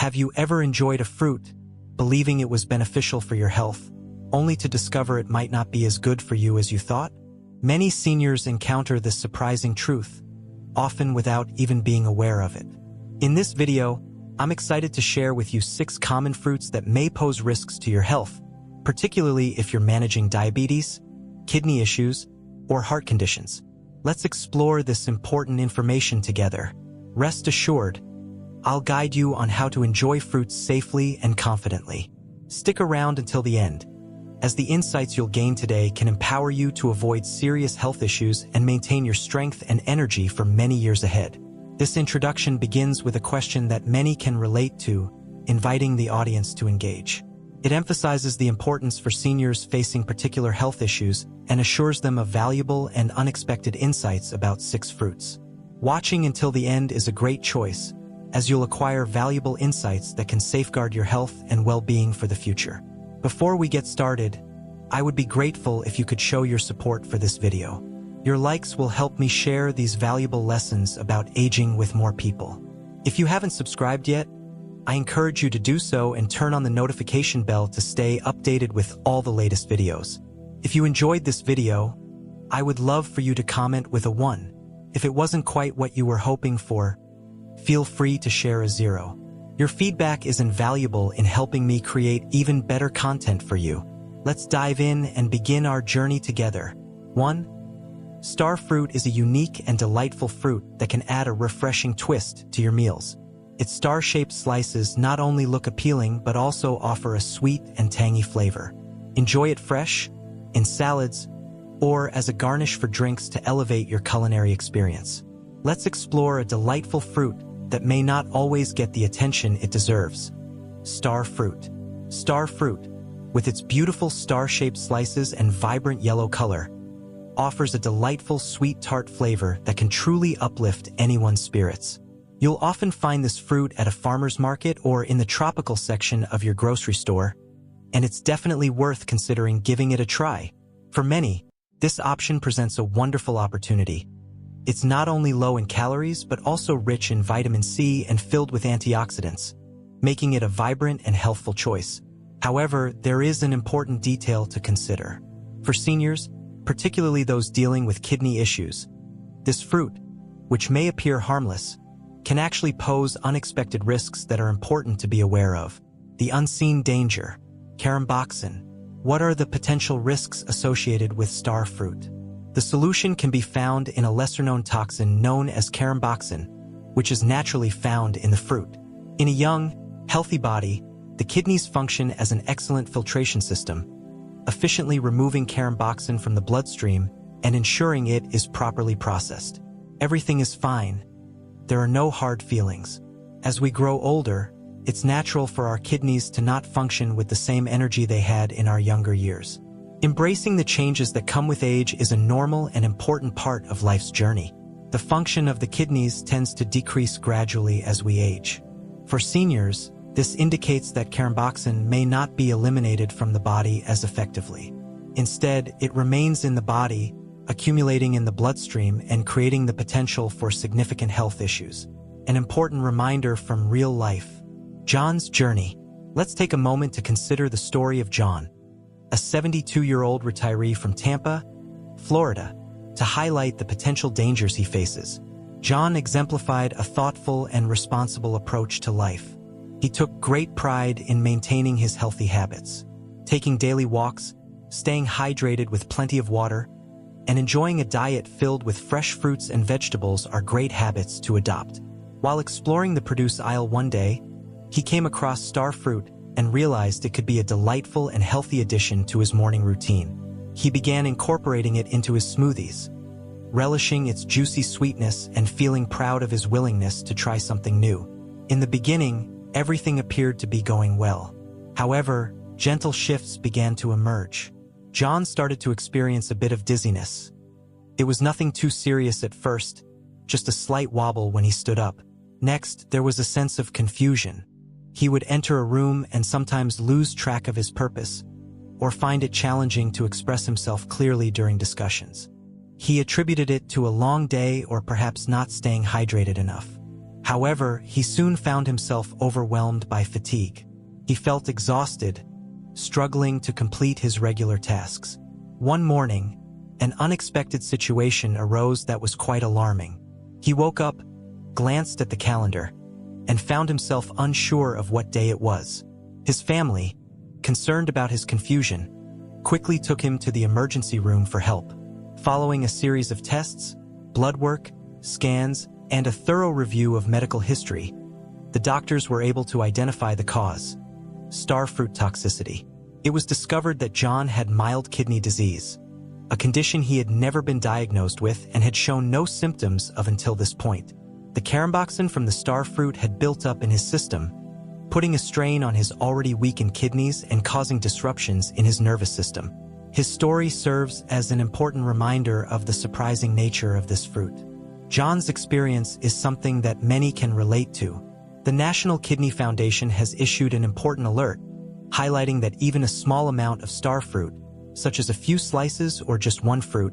Have you ever enjoyed a fruit, believing it was beneficial for your health, only to discover it might not be as good for you as you thought? Many seniors encounter this surprising truth, often without even being aware of it. In this video, I'm excited to share with you 6 common fruits that may pose risks to your health, particularly if you're managing diabetes, kidney issues, or heart conditions. Let's explore this important information together. Rest assured, I'll guide you on how to enjoy fruits safely and confidently. Stick around until the end, as the insights you'll gain today can empower you to avoid serious health issues and maintain your strength and energy for many years ahead. This introduction begins with a question that many can relate to, inviting the audience to engage. It emphasizes the importance for seniors facing particular health issues and assures them of valuable and unexpected insights about 6 fruits. Watching until the end is a great choice, as you'll acquire valuable insights that can safeguard your health and well-being for the future. Before we get started, I would be grateful if you could show your support for this video. Your likes will help me share these valuable lessons about aging with more people. If you haven't subscribed yet, I encourage you to do so and turn on the notification bell to stay updated with all the latest videos. If you enjoyed this video, I would love for you to comment with a 1. If it wasn't quite what you were hoping for, feel free to share a 0. Your feedback is invaluable in helping me create even better content for you. Let's dive in and begin our journey together. 1. Star fruit is a unique and delightful fruit that can add a refreshing twist to your meals. Its star-shaped slices not only look appealing but also offer a sweet and tangy flavor. Enjoy it fresh, in salads, or as a garnish for drinks to elevate your culinary experience. Let's explore a delightful fruit that may not always get the attention it deserves. Star fruit. Star fruit, with its beautiful star-shaped slices and vibrant yellow color, offers a delightful sweet tart flavor that can truly uplift anyone's spirits. You'll often find this fruit at a farmer's market or in the tropical section of your grocery store, and it's definitely worth considering giving it a try. For many, this option presents a wonderful opportunity. It's not only low in calories but also rich in vitamin C and filled with antioxidants, making it a vibrant and healthful choice. However, there is an important detail to consider. For seniors, particularly those dealing with kidney issues, this fruit, which may appear harmless, can actually pose unexpected risks that are important to be aware of. The unseen danger. Caramboxin. What are the potential risks associated with star fruit? The solution can be found in a lesser-known toxin known as caramboxin, which is naturally found in the fruit. In a young, healthy body, the kidneys function as an excellent filtration system, efficiently removing caramboxin from the bloodstream and ensuring it is properly processed. Everything is fine. There are no hard feelings. As we grow older, it's natural for our kidneys to not function with the same energy they had in our younger years. Embracing the changes that come with age is a normal and important part of life's journey. The function of the kidneys tends to decrease gradually as we age. For seniors, this indicates that caramboxin may not be eliminated from the body as effectively. Instead, it remains in the body, accumulating in the bloodstream and creating the potential for significant health issues. An important reminder from real life. John's journey. Let's take a moment to consider the story of John, a 72-year-old retiree from Tampa, Florida, to highlight the potential dangers he faces. John exemplified a thoughtful and responsible approach to life. He took great pride in maintaining his healthy habits, taking daily walks, staying hydrated with plenty of water, and enjoying a diet filled with fresh fruits and vegetables are great habits to adopt. While exploring the produce aisle one day, he came across star fruit and realized it could be a delightful and healthy addition to his morning routine. He began incorporating it into his smoothies, relishing its juicy sweetness and feeling proud of his willingness to try something new. In the beginning, everything appeared to be going well. However, gentle shifts began to emerge. John started to experience a bit of dizziness. It was nothing too serious at first, just a slight wobble when he stood up. Next, there was a sense of confusion. He would enter a room and sometimes lose track of his purpose, or find it challenging to express himself clearly during discussions. He attributed it to a long day or perhaps not staying hydrated enough. However, he soon found himself overwhelmed by fatigue. He felt exhausted, struggling to complete his regular tasks. One morning, an unexpected situation arose that was quite alarming. He woke up, glanced at the calendar, and found himself unsure of what day it was. His family, concerned about his confusion, quickly took him to the emergency room for help. Following a series of tests, blood work, scans, and a thorough review of medical history, the doctors were able to identify the cause: starfruit toxicity. It was discovered that John had mild kidney disease, a condition he had never been diagnosed with and had shown no symptoms of until this point. The caramboxin from the starfruit had built up in his system, putting a strain on his already weakened kidneys and causing disruptions in his nervous system. His story serves as an important reminder of the surprising nature of this fruit. John's experience is something that many can relate to. The National Kidney Foundation has issued an important alert, highlighting that even a small amount of starfruit, such as a few slices or just one fruit,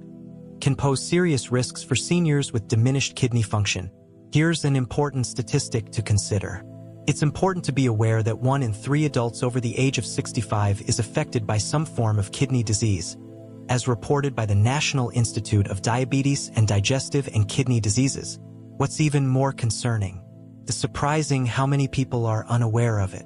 can pose serious risks for seniors with diminished kidney function. Here's an important statistic to consider. It's important to be aware that 1 in 3 adults over the age of 65 is affected by some form of kidney disease, as reported by the National Institute of Diabetes and Digestive and Kidney Diseases. What's even more concerning is surprising how many people are unaware of it.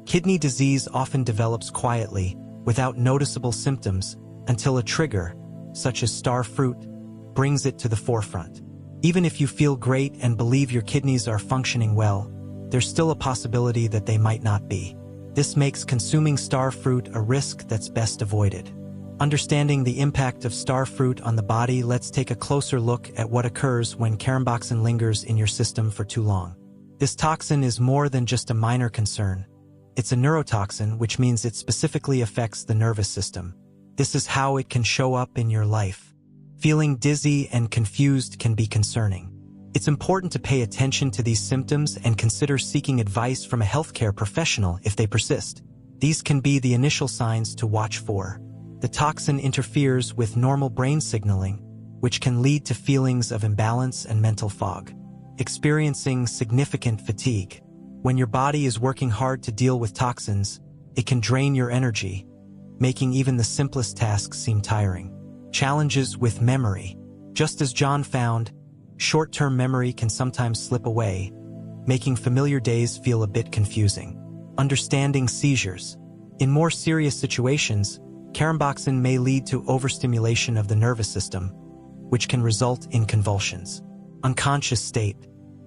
Kidney disease often develops quietly, without noticeable symptoms, until a trigger, such as starfruit, brings it to the forefront. Even if you feel great and believe your kidneys are functioning well, there's still a possibility that they might not be. This makes consuming starfruit a risk that's best avoided. Understanding the impact of starfruit on the body, let's take a closer look at what occurs when caramboxin lingers in your system for too long. This toxin is more than just a minor concern. It's a neurotoxin, which means it specifically affects the nervous system. This is how it can show up in your life. Feeling dizzy and confused can be concerning. It's important to pay attention to these symptoms and consider seeking advice from a healthcare professional if they persist. These can be the initial signs to watch for. The toxin interferes with normal brain signaling, which can lead to feelings of imbalance and mental fog. Experiencing significant fatigue. When your body is working hard to deal with toxins, it can drain your energy, making even the simplest tasks seem tiring. Challenges with memory. Just as John found, short-term memory can sometimes slip away, making familiar days feel a bit confusing. Understanding seizures. In more serious situations, caramboxin may lead to overstimulation of the nervous system, which can result in convulsions. Unconscious state.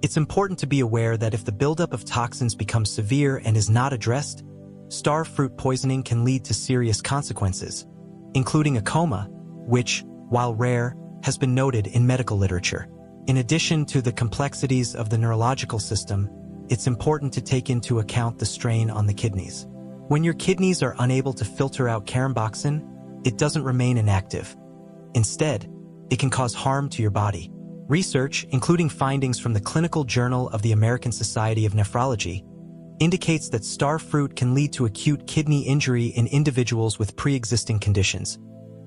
It's important to be aware that if the buildup of toxins becomes severe and is not addressed, starfruit poisoning can lead to serious consequences, including a coma, which, while rare, has been noted in medical literature. In addition to the complexities of the neurological system, it's important to take into account the strain on the kidneys. When your kidneys are unable to filter out caramboxin, it doesn't remain inactive. Instead, it can cause harm to your body. Research, including findings from the Clinical Journal of the American Society of Nephrology, indicates that starfruit can lead to acute kidney injury in individuals with pre-existing conditions,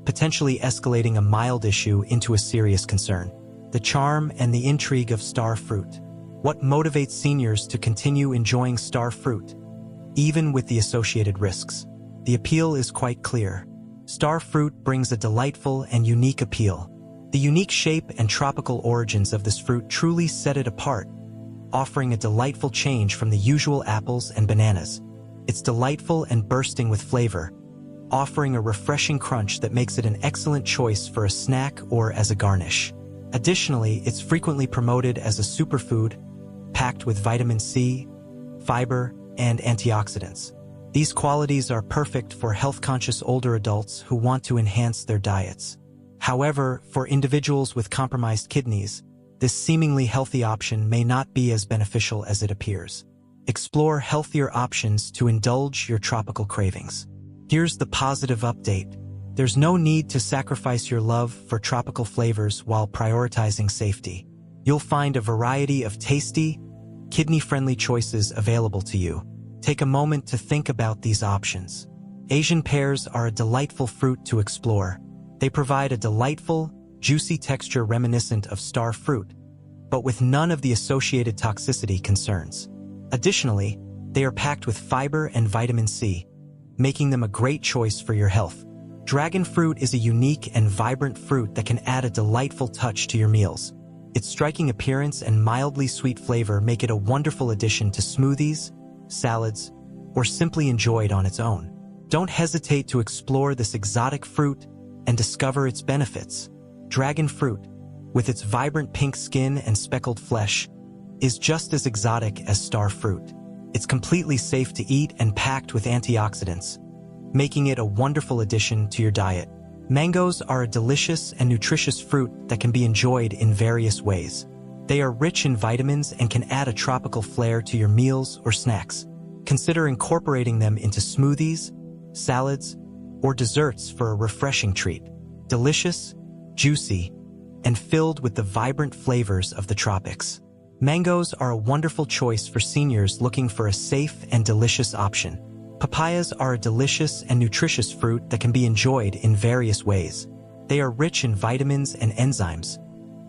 potentially escalating a mild issue into a serious concern. The charm and the intrigue of starfruit. What motivates seniors to continue enjoying starfruit, even with the associated risks? The appeal is quite clear. Starfruit brings a delightful and unique appeal. The unique shape and tropical origins of this fruit truly set it apart, offering a delightful change from the usual apples and bananas. It's delightful and bursting with flavor, offering a refreshing crunch that makes it an excellent choice for a snack or as a garnish. Additionally, it's frequently promoted as a superfood, packed with vitamin C, fiber, and antioxidants. These qualities are perfect for health-conscious older adults who want to enhance their diets. However, for individuals with compromised kidneys, this seemingly healthy option may not be as beneficial as it appears. Explore healthier options to indulge your tropical cravings. Here's the positive update. There's no need to sacrifice your love for tropical flavors while prioritizing safety. You'll find a variety of tasty, kidney-friendly choices available to you. Take a moment to think about these options. Asian pears are a delightful fruit to explore. They provide a delightful, juicy texture reminiscent of starfruit, but with none of the associated toxicity concerns. Additionally, they are packed with fiber and vitamin C, making them a great choice for your health. Dragon fruit is a unique and vibrant fruit that can add a delightful touch to your meals. Its striking appearance and mildly sweet flavor make it a wonderful addition to smoothies, salads, or simply enjoyed on its own. Don't hesitate to explore this exotic fruit and discover its benefits. Dragon fruit, with its vibrant pink skin and speckled flesh, is just as exotic as star fruit. It's completely safe to eat and packed with antioxidants, making it a wonderful addition to your diet. Mangoes are a delicious and nutritious fruit that can be enjoyed in various ways. They are rich in vitamins and can add a tropical flair to your meals or snacks. Consider incorporating them into smoothies, salads, or desserts for a refreshing treat. Delicious, juicy, and filled with the vibrant flavors of the tropics. Mangoes are a wonderful choice for seniors looking for a safe and delicious option. Papayas are a delicious and nutritious fruit that can be enjoyed in various ways. They are rich in vitamins and enzymes,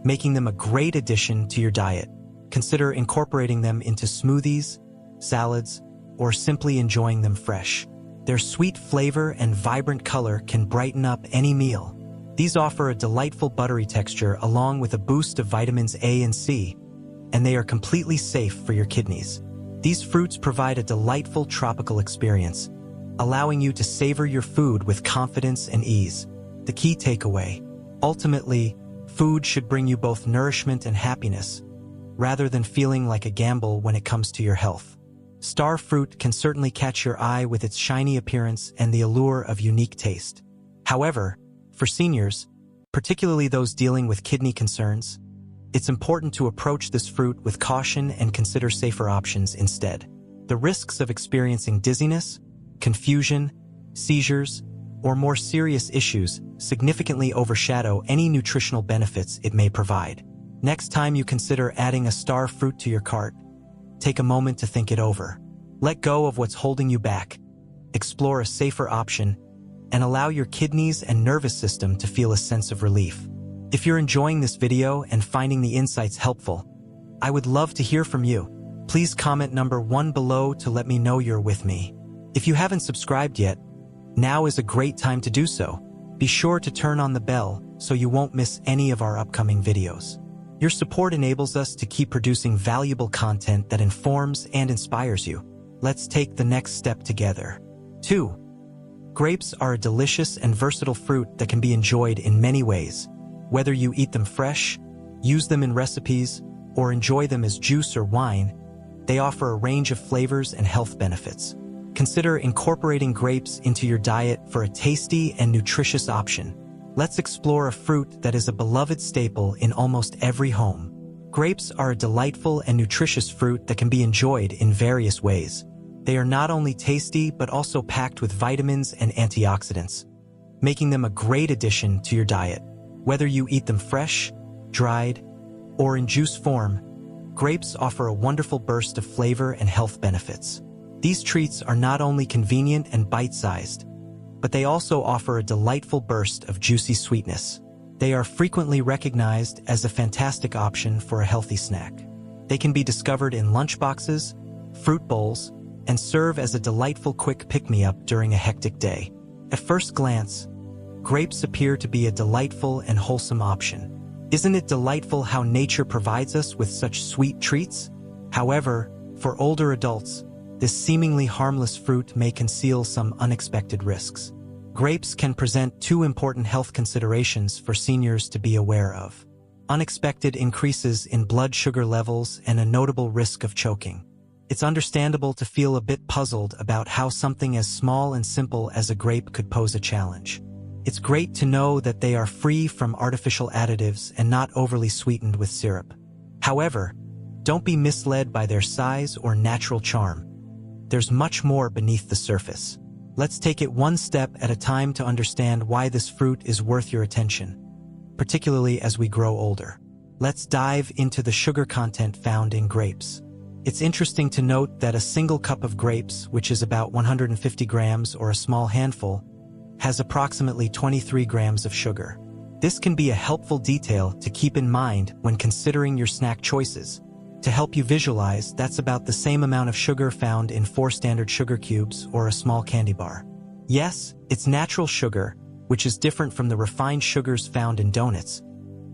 making them a great addition to your diet. Consider incorporating them into smoothies, salads, or simply enjoying them fresh. Their sweet flavor and vibrant color can brighten up any meal. These offer a delightful buttery texture along with a boost of vitamins A and C, and they are completely safe for your kidneys. These fruits provide a delightful tropical experience, allowing you to savor your food with confidence and ease. The key takeaway: ultimately, food should bring you both nourishment and happiness, rather than feeling like a gamble when it comes to your health. Star fruit can certainly catch your eye with its shiny appearance and the allure of unique taste. However, for seniors, particularly those dealing with kidney concerns, it's important to approach this fruit with caution and consider safer options instead. The risks of experiencing dizziness, confusion, seizures, or more serious issues significantly overshadow any nutritional benefits it may provide. Next time you consider adding a star fruit to your cart, take a moment to think it over. Let go of what's holding you back, explore a safer option, and allow your kidneys and nervous system to feel a sense of relief. If you're enjoying this video and finding the insights helpful, I would love to hear from you. Please comment number 1 below to let me know you're with me. If you haven't subscribed yet, now is a great time to do so. Be sure to turn on the bell so you won't miss any of our upcoming videos. Your support enables us to keep producing valuable content that informs and inspires you. Let's take the next step together. 2. Grapes are a delicious and versatile fruit that can be enjoyed in many ways. Whether you eat them fresh, use them in recipes, or enjoy them as juice or wine, they offer a range of flavors and health benefits. Consider incorporating grapes into your diet for a tasty and nutritious option. Let's explore a fruit that is a beloved staple in almost every home. Grapes are a delightful and nutritious fruit that can be enjoyed in various ways. They are not only tasty but also packed with vitamins and antioxidants, making them a great addition to your diet. Whether you eat them fresh, dried, or in juice form, grapes offer a wonderful burst of flavor and health benefits. These treats are not only convenient and bite-sized, but they also offer a delightful burst of juicy sweetness. They are frequently recognized as a fantastic option for a healthy snack. They can be discovered in lunchboxes, fruit bowls, and serve as a delightful quick pick-me-up during a hectic day. At first glance, grapes appear to be a delightful and wholesome option. Isn't it delightful how nature provides us with such sweet treats? However, for older adults, this seemingly harmless fruit may conceal some unexpected risks. Grapes can present 2 important health considerations for seniors to be aware of: unexpected increases in blood sugar levels and a notable risk of choking. It's understandable to feel a bit puzzled about how something as small and simple as a grape could pose a challenge. It's great to know that they are free from artificial additives and not overly sweetened with syrup. However, don't be misled by their size or natural charm. There's much more beneath the surface. Let's take it one step at a time to understand why this fruit is worth your attention, particularly as we grow older. Let's dive into the sugar content found in grapes. It's interesting to note that a single cup of grapes, which is about 150 grams or a small handful, has approximately 23 grams of sugar. This can be a helpful detail to keep in mind when considering your snack choices. To help you visualize, that's about the same amount of sugar found in 4 standard sugar cubes or a small candy bar. Yes, it's natural sugar, which is different from the refined sugars found in donuts,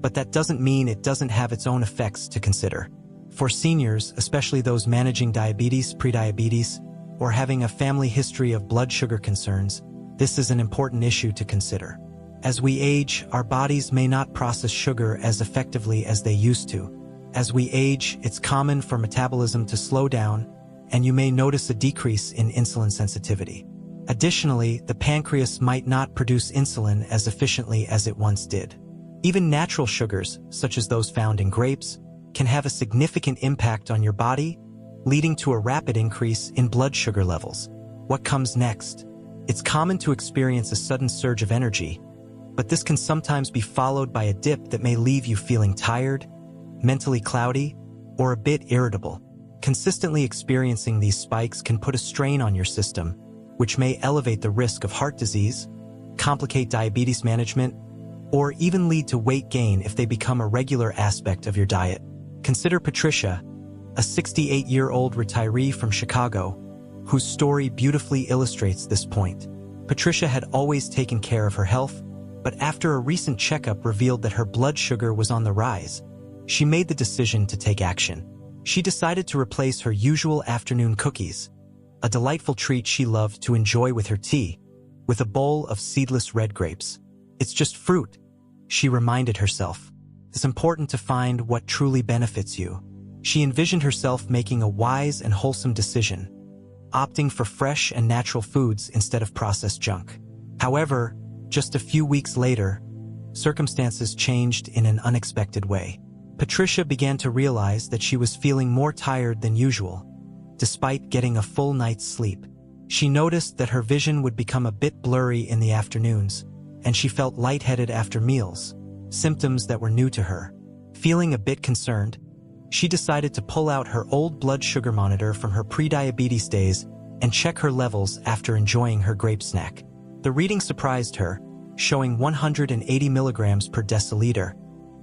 but that doesn't mean it doesn't have its own effects to consider. For seniors, especially those managing diabetes, prediabetes, or having a family history of blood sugar concerns, this is an important issue to consider. As we age, our bodies may not process sugar as effectively as they used to. As we age, it's common for metabolism to slow down, and you may notice a decrease in insulin sensitivity. Additionally, the pancreas might not produce insulin as efficiently as it once did. Even natural sugars, such as those found in grapes, can have a significant impact on your body, leading to a rapid increase in blood sugar levels. What comes next? It's common to experience a sudden surge of energy, but this can sometimes be followed by a dip that may leave you feeling tired, mentally cloudy, or a bit irritable. Consistently experiencing these spikes can put a strain on your system, which may elevate the risk of heart disease, complicate diabetes management, or even lead to weight gain if they become a regular aspect of your diet. Consider Patricia, a 68-year-old retiree from Chicago, whose story beautifully illustrates this point. Patricia had always taken care of her health, but after a recent checkup revealed that her blood sugar was on the rise, she made the decision to take action. She decided to replace her usual afternoon cookies, a delightful treat she loved to enjoy with her tea, with a bowl of seedless red grapes. It's just fruit, she reminded herself. It's important to find what truly benefits you. She envisioned herself making a wise and wholesome decision, opting for fresh and natural foods instead of processed junk. However, just a few weeks later, circumstances changed in an unexpected way. Patricia began to realize that she was feeling more tired than usual, despite getting a full night's sleep. She noticed that her vision would become a bit blurry in the afternoons, and she felt lightheaded after meals, symptoms that were new to her. Feeling a bit concerned, she decided to pull out her old blood sugar monitor from her pre-diabetes days and check her levels after enjoying her grape snack. The reading surprised her, showing 180 milligrams per deciliter,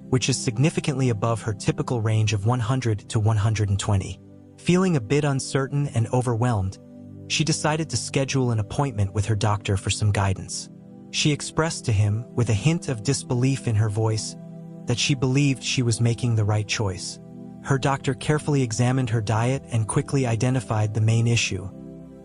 which is significantly above her typical range of 100 to 120. Feeling a bit uncertain and overwhelmed, she decided to schedule an appointment with her doctor for some guidance. She expressed to him, with a hint of disbelief in her voice, that she believed she was making the right choice. Her doctor carefully examined her diet and quickly identified the main issue: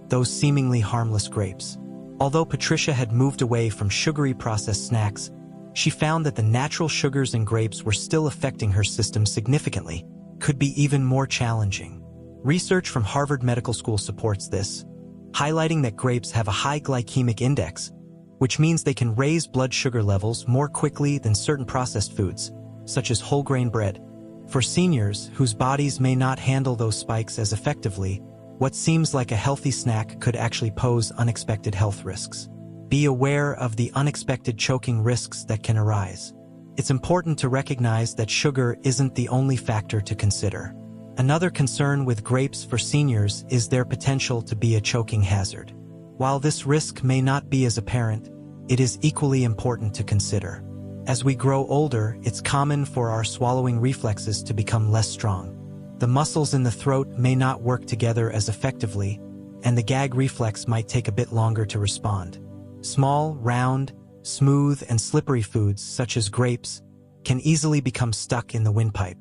those seemingly harmless grapes. Although Patricia had moved away from sugary processed snacks, she found that the natural sugars in grapes were still affecting her system significantly, could be even more challenging. Research from Harvard Medical School supports this, highlighting that grapes have a high glycemic index, which means they can raise blood sugar levels more quickly than certain processed foods, such as whole grain bread. For seniors whose bodies may not handle those spikes as effectively, what seems like a healthy snack could actually pose unexpected health risks. Be aware of the unexpected choking risks that can arise. It's important to recognize that sugar isn't the only factor to consider. Another concern with grapes for seniors is their potential to be a choking hazard. While this risk may not be as apparent, it is equally important to consider. As we grow older, it's common for our swallowing reflexes to become less strong. The muscles in the throat may not work together as effectively, and the gag reflex might take a bit longer to respond. Small, round, smooth, and slippery foods, such as grapes, can easily become stuck in the windpipe.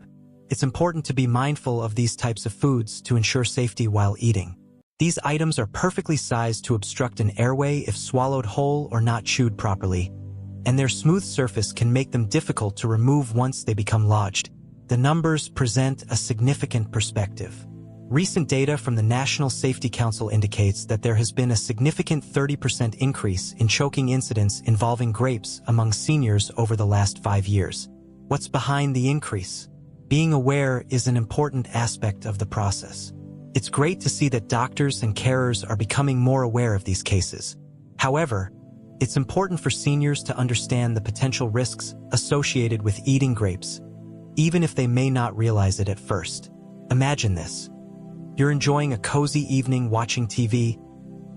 It's important to be mindful of these types of foods to ensure safety while eating. These items are perfectly sized to obstruct an airway if swallowed whole or not chewed properly, and their smooth surface can make them difficult to remove once they become lodged. The numbers present a significant perspective. Recent data from the National Safety Council indicates that there has been a significant 30% increase in choking incidents involving grapes among seniors over the last 5 years. What's behind the increase? Being aware is an important aspect of the process. It's great to see that doctors and carers are becoming more aware of these cases. However, it's important for seniors to understand the potential risks associated with eating grapes, even if they may not realize it at first. Imagine this. You're enjoying a cozy evening watching TV,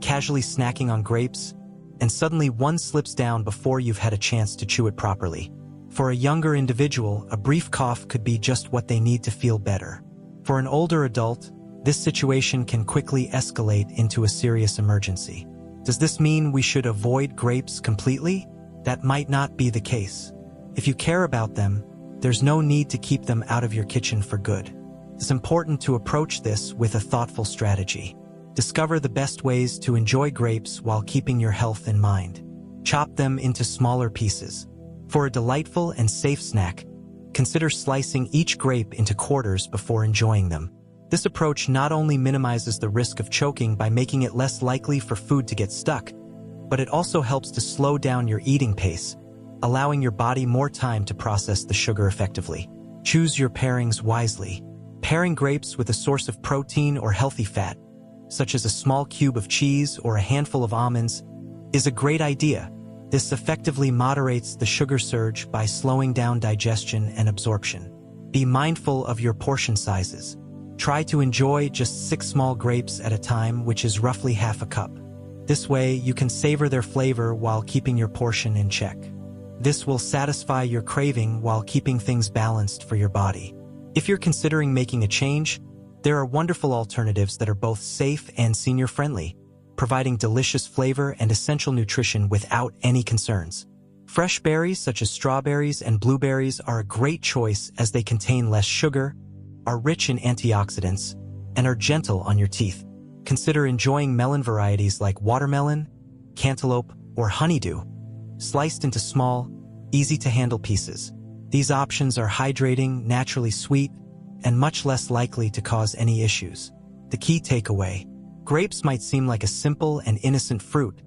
casually snacking on grapes, and suddenly one slips down before you've had a chance to chew it properly. For a younger individual, a brief cough could be just what they need to feel better. For an older adult, this situation can quickly escalate into a serious emergency. Does this mean we should avoid grapes completely? That might not be the case. If you care about them, there's no need to keep them out of your kitchen for good. It's important to approach this with a thoughtful strategy. Discover the best ways to enjoy grapes while keeping your health in mind. Chop them into smaller pieces. For a delightful and safe snack, consider slicing each grape into quarters before enjoying them. This approach not only minimizes the risk of choking by making it less likely for food to get stuck, but it also helps to slow down your eating pace, allowing your body more time to process the sugar effectively. Choose your pairings wisely. Pairing grapes with a source of protein or healthy fat, such as a small cube of cheese or a handful of almonds, is a great idea. This effectively moderates the sugar surge by slowing down digestion and absorption. Be mindful of your portion sizes. Try to enjoy just 6 small grapes at a time, which is roughly half a cup. This way, you can savor their flavor while keeping your portion in check. This will satisfy your craving while keeping things balanced for your body. If you're considering making a change, there are wonderful alternatives that are both safe and senior-friendly, providing delicious flavor and essential nutrition without any concerns. Fresh berries such as strawberries and blueberries are a great choice as they contain less sugar, are rich in antioxidants, and are gentle on your teeth. Consider enjoying melon varieties like watermelon, cantaloupe, or honeydew, sliced into small, easy-to-handle pieces. These options are hydrating, naturally sweet, and much less likely to cause any issues. The key takeaway: grapes might seem like a simple and innocent fruit,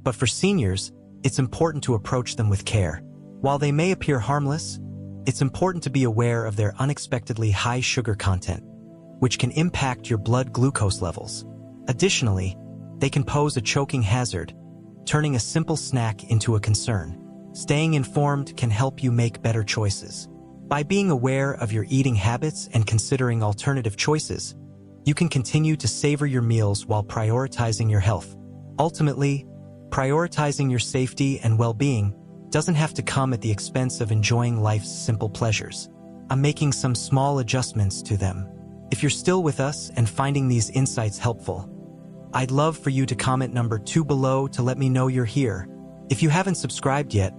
but for seniors, it's important to approach them with care. While they may appear harmless, it's important to be aware of their unexpectedly high sugar content, which can impact your blood glucose levels. Additionally, they can pose a choking hazard, turning a simple snack into a concern. Staying informed can help you make better choices. By being aware of your eating habits and considering alternative choices, you can continue to savor your meals while prioritizing your health. Ultimately, prioritizing your safety and well-being doesn't have to come at the expense of enjoying life's simple pleasures. I'm making some small adjustments to them. If you're still with us and finding these insights helpful, I'd love for you to comment number 2 below to let me know you're here. If you haven't subscribed yet,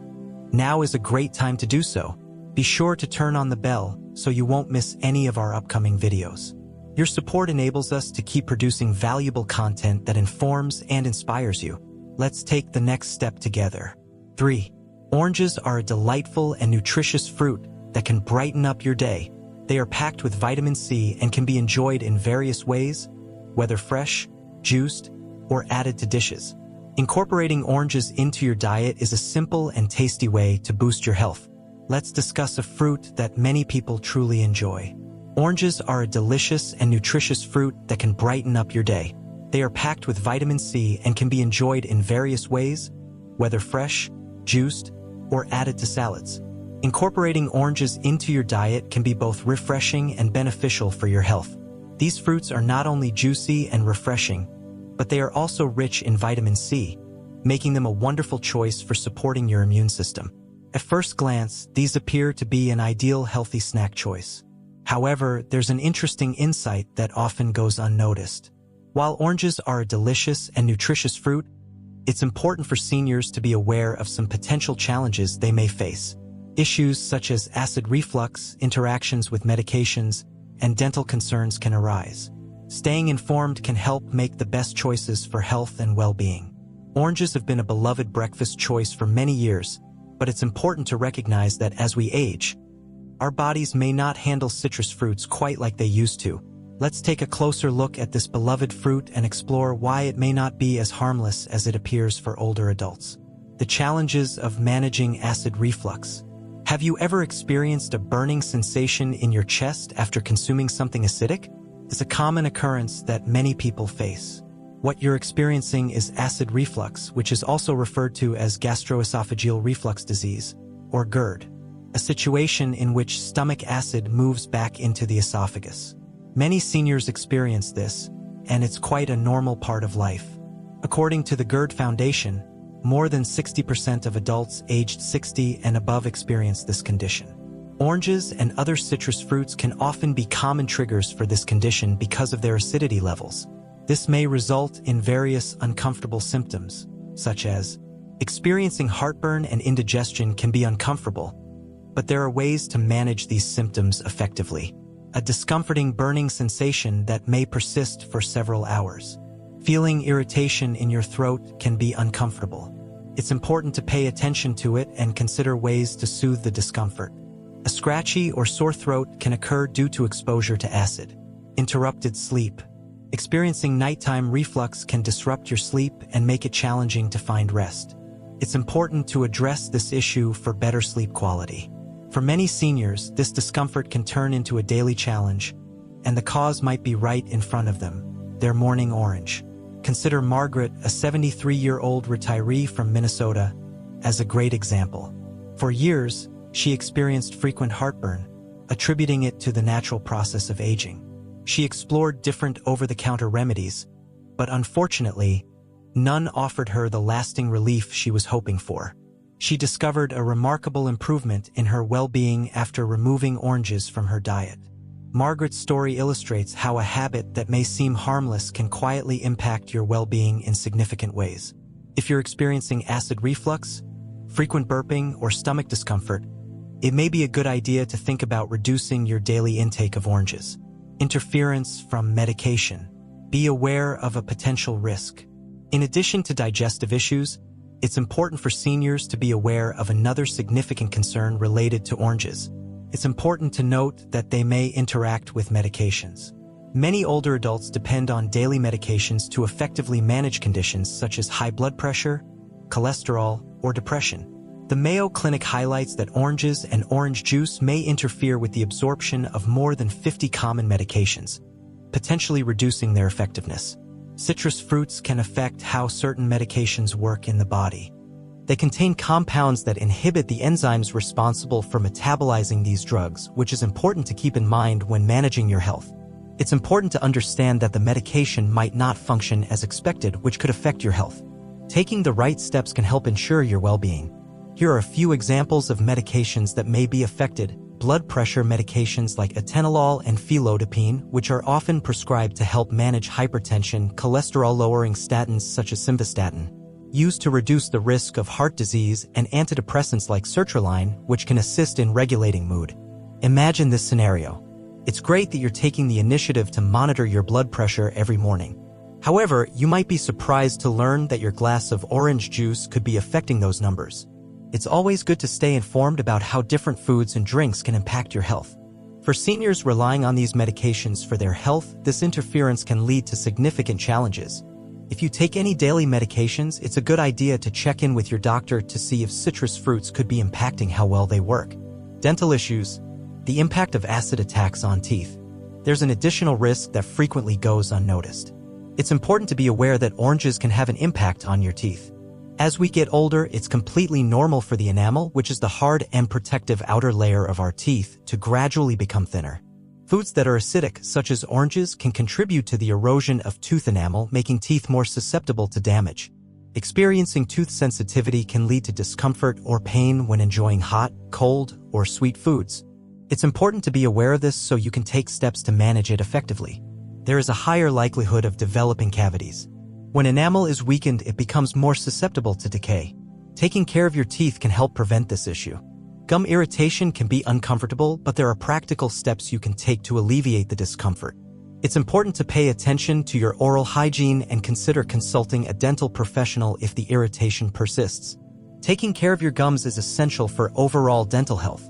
now is a great time to do so. Be sure to turn on the bell so you won't miss any of our upcoming videos. Your support enables us to keep producing valuable content that informs and inspires you. Let's take the next step together. 3. Oranges are a delightful and nutritious fruit that can brighten up your day. They are packed with vitamin C and can be enjoyed in various ways, whether fresh, juiced, or added to dishes. Incorporating oranges into your diet is a simple and tasty way to boost your health. Let's discuss a fruit that many people truly enjoy. Oranges are a delicious and nutritious fruit that can brighten up your day. They are packed with vitamin C and can be enjoyed in various ways, whether fresh, juiced, or added to salads. Incorporating oranges into your diet can be both refreshing and beneficial for your health. These fruits are not only juicy and refreshing, but they are also rich in vitamin C, making them a wonderful choice for supporting your immune system. At first glance, these appear to be an ideal healthy snack choice. However, there's an interesting insight that often goes unnoticed. While oranges are a delicious and nutritious fruit, it's important for seniors to be aware of some potential challenges they may face. Issues such as acid reflux, interactions with medications, and dental concerns can arise. Staying informed can help make the best choices for health and well-being. Oranges have been a beloved breakfast choice for many years, but it's important to recognize that as we age, our bodies may not handle citrus fruits quite like they used to. Let's take a closer look at this beloved fruit and explore why it may not be as harmless as it appears for older adults. The challenges of managing acid reflux. Have you ever experienced a burning sensation in your chest after consuming something acidic? It's a common occurrence that many people face. What you're experiencing is acid reflux, which is also referred to as gastroesophageal reflux disease, or GERD, a situation in which stomach acid moves back into the esophagus. Many seniors experience this, and it's quite a normal part of life. According to the GERD Foundation, More than 60% of adults aged 60 and above experience this condition. Oranges and other citrus fruits can often be common triggers for this condition because of their acidity levels. This may result in various uncomfortable symptoms, such as experiencing heartburn and indigestion can be uncomfortable, but there are ways to manage these symptoms effectively. A discomforting burning sensation that may persist for several hours. Feeling irritation in your throat can be uncomfortable. It's important to pay attention to it and consider ways to soothe the discomfort. A scratchy or sore throat can occur due to exposure to acid. Interrupted sleep. Experiencing nighttime reflux can disrupt your sleep and make it challenging to find rest. It's important to address this issue for better sleep quality. For many seniors, this discomfort can turn into a daily challenge, and the cause might be right in front of them, their morning orange. Consider Margaret, a 73-year-old retiree from Minnesota, as a great example. For years, she experienced frequent heartburn, attributing it to the natural process of aging. She explored different over-the-counter remedies, but unfortunately, none offered her the lasting relief she was hoping for. She discovered a remarkable improvement in her well-being after removing oranges from her diet. Margaret's story illustrates how a habit that may seem harmless can quietly impact your well-being in significant ways. If you're experiencing acid reflux, frequent burping, or stomach discomfort, it may be a good idea to think about reducing your daily intake of oranges. Interference from medication. Be aware of a potential risk. In addition to digestive issues, it's important for seniors to be aware of another significant concern related to oranges. It's important to note that they may interact with medications. Many older adults depend on daily medications to effectively manage conditions such as high blood pressure, cholesterol, or depression. The Mayo Clinic highlights that oranges and orange juice may interfere with the absorption of more than 50 common medications, potentially reducing their effectiveness. Citrus fruits can affect how certain medications work in the body. They contain compounds that inhibit the enzymes responsible for metabolizing these drugs, which is important to keep in mind when managing your health. It's important to understand that the medication might not function as expected, which could affect your health. Taking the right steps can help ensure your well-being. Here are a few examples of medications that may be affected. Blood pressure medications like atenolol and felodipine, which are often prescribed to help manage hypertension. Cholesterol-lowering statins such as simvastatin, used to reduce the risk of heart disease, and antidepressants like sertraline, which can assist in regulating mood. Imagine this scenario. It's great that you're taking the initiative to monitor your blood pressure every morning. However, you might be surprised to learn that your glass of orange juice could be affecting those numbers. It's always good to stay informed about how different foods and drinks can impact your health. For seniors relying on these medications for their health, this interference can lead to significant challenges. If you take any daily medications, it's a good idea to check in with your doctor to see if citrus fruits could be impacting how well they work. Dental issues. The impact of acid attacks on teeth. There's an additional risk that frequently goes unnoticed. It's important to be aware that oranges can have an impact on your teeth. As we get older, it's completely normal for the enamel, which is the hard and protective outer layer of our teeth, to gradually become thinner. Foods that are acidic, such as oranges, can contribute to the erosion of tooth enamel, making teeth more susceptible to damage. Experiencing tooth sensitivity can lead to discomfort or pain when enjoying hot, cold, or sweet foods. It's important to be aware of this so you can take steps to manage it effectively. There is a higher likelihood of developing cavities. When enamel is weakened, it becomes more susceptible to decay. Taking care of your teeth can help prevent this issue. Gum irritation can be uncomfortable, but there are practical steps you can take to alleviate the discomfort. It's important to pay attention to your oral hygiene and consider consulting a dental professional if the irritation persists. Taking care of your gums is essential for overall dental health.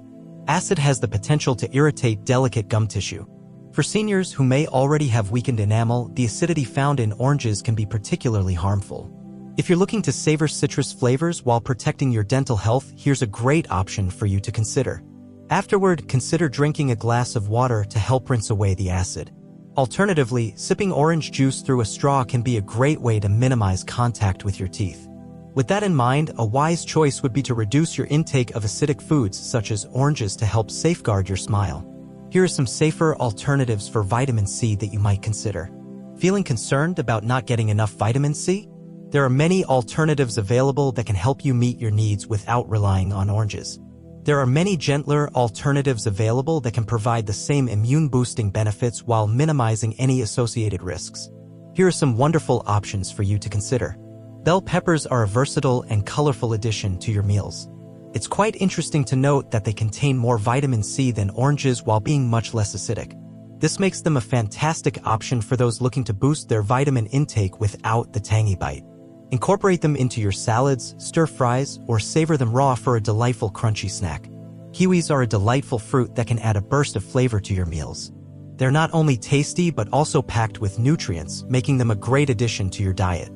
Acid has the potential to irritate delicate gum tissue. For seniors who may already have weakened enamel, the acidity found in oranges can be particularly harmful. If you're looking to savor citrus flavors while protecting your dental health, here's a great option for you to consider. Afterward, consider drinking a glass of water to help rinse away the acid. Alternatively, sipping orange juice through a straw can be a great way to minimize contact with your teeth. With that in mind, a wise choice would be to reduce your intake of acidic foods such as oranges to help safeguard your smile. Here are some safer alternatives for vitamin C that you might consider. Feeling concerned about not getting enough vitamin C? There are many alternatives available that can help you meet your needs without relying on oranges. There are many gentler alternatives available that can provide the same immune-boosting benefits while minimizing any associated risks. Here are some wonderful options for you to consider. Bell peppers are a versatile and colorful addition to your meals. It's quite interesting to note that they contain more vitamin C than oranges while being much less acidic. This makes them a fantastic option for those looking to boost their vitamin intake without the tangy bite. Incorporate them into your salads, stir-fries, or savor them raw for a delightful crunchy snack. Kiwis are a delightful fruit that can add a burst of flavor to your meals. They're not only tasty but also packed with nutrients, making them a great addition to your diet.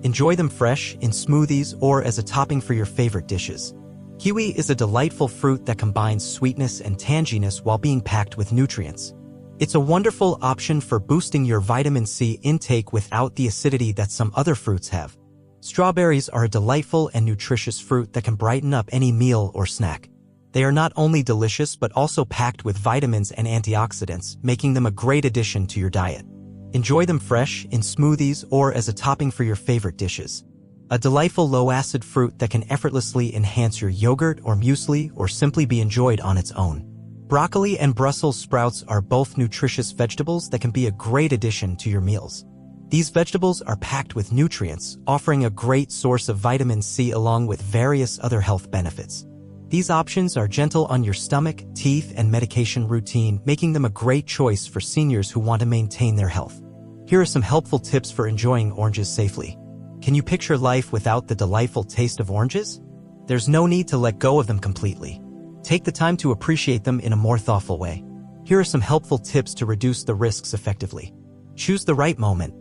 Enjoy them fresh, in smoothies, or as a topping for your favorite dishes. Kiwi is a delightful fruit that combines sweetness and tanginess while being packed with nutrients. It's a wonderful option for boosting your vitamin C intake without the acidity that some other fruits have. Strawberries are a delightful and nutritious fruit that can brighten up any meal or snack. They are not only delicious but also packed with vitamins and antioxidants, making them a great addition to your diet. Enjoy them fresh, in smoothies, or as a topping for your favorite dishes. A delightful low-acid fruit that can effortlessly enhance your yogurt or muesli or simply be enjoyed on its own. Broccoli and Brussels sprouts are both nutritious vegetables that can be a great addition to your meals. These vegetables are packed with nutrients, offering a great source of vitamin C along with various other health benefits. These options are gentle on your stomach, teeth, and medication routine, making them a great choice for seniors who want to maintain their health. Here are some helpful tips for enjoying oranges safely. Can you picture life without the delightful taste of oranges? There's no need to let go of them completely. Take the time to appreciate them in a more thoughtful way. Here are some helpful tips to reduce the risks effectively. Choose the right moment.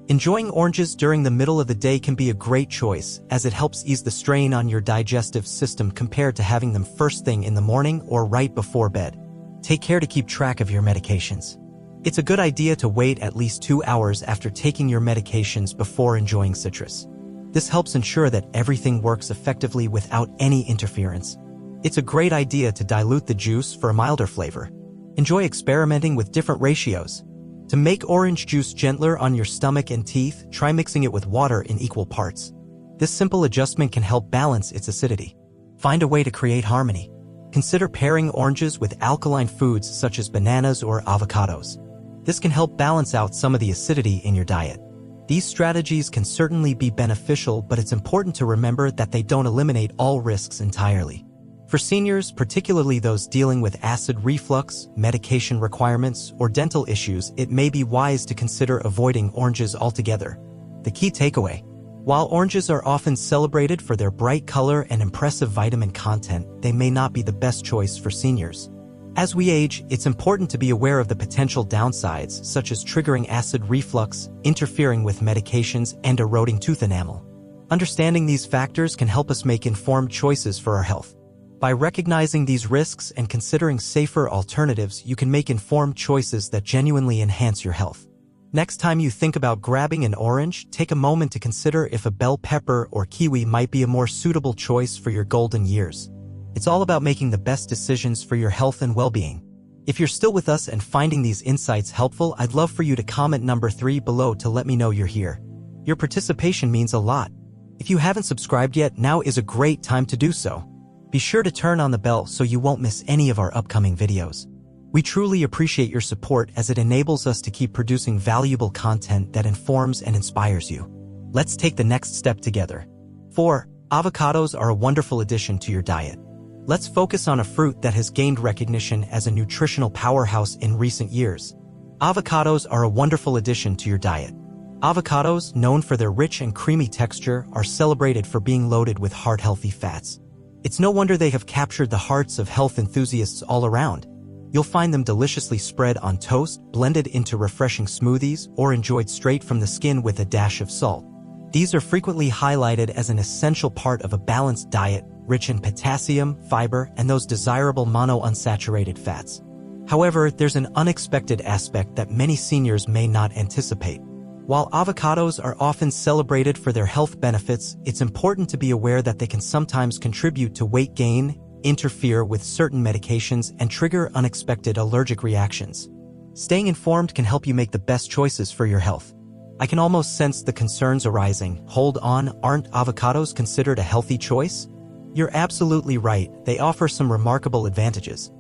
Enjoying oranges during the middle of the day can be a great choice, as it helps ease the strain on your digestive system compared to having them first thing in the morning or right before bed. Take care to keep track of your medications. It's a good idea to wait at least 2 hours after taking your medications before enjoying citrus. This helps ensure that everything works effectively without any interference. It's a great idea to dilute the juice for a milder flavor. Enjoy experimenting with different ratios. To make orange juice gentler on your stomach and teeth, try mixing it with water in equal parts. This simple adjustment can help balance its acidity. Find a way to create harmony. Consider pairing oranges with alkaline foods such as bananas or avocados. This can help balance out some of the acidity in your diet. These strategies can certainly be beneficial, but it's important to remember that they don't eliminate all risks entirely. For seniors, particularly those dealing with acid reflux, medication requirements, or dental issues, it may be wise to consider avoiding oranges altogether. The key takeaway: while oranges are often celebrated for their bright color and impressive vitamin content, they may not be the best choice for seniors. As we age, it's important to be aware of the potential downsides, such as triggering acid reflux, interfering with medications, and eroding tooth enamel. Understanding these factors can help us make informed choices for our health. By recognizing these risks and considering safer alternatives, you can make informed choices that genuinely enhance your health. Next time you think about grabbing an orange, take a moment to consider if a bell pepper or kiwi might be a more suitable choice for your golden years. It's all about making the best decisions for your health and well-being. If you're still with us and finding these insights helpful, I'd love for you to comment number 3 below to let me know you're here. Your participation means a lot. If you haven't subscribed yet, now is a great time to do so. Be sure to turn on the bell so you won't miss any of our upcoming videos. We truly appreciate your support as it enables us to keep producing valuable content that informs and inspires you. Let's take the next step together. 4. Avocados are a wonderful addition to your diet. Let's focus on a fruit that has gained recognition as a nutritional powerhouse in recent years. Avocados are a wonderful addition to your diet. Avocados, known for their rich and creamy texture, are celebrated for being loaded with heart-healthy fats. It's no wonder they have captured the hearts of health enthusiasts all around. You'll find them deliciously spread on toast, blended into refreshing smoothies, or enjoyed straight from the skin with a dash of salt. These are frequently highlighted as an essential part of a balanced diet, rich in potassium, fiber, and those desirable monounsaturated fats. However, there's an unexpected aspect that many seniors may not anticipate. While avocados are often celebrated for their health benefits, it's important to be aware that they can sometimes contribute to weight gain, interfere with certain medications, and trigger unexpected allergic reactions. Staying informed can help you make the best choices for your health. I can almost sense the concerns arising. Hold on, aren't avocados considered a healthy choice? You're absolutely right, they offer some remarkable advantages.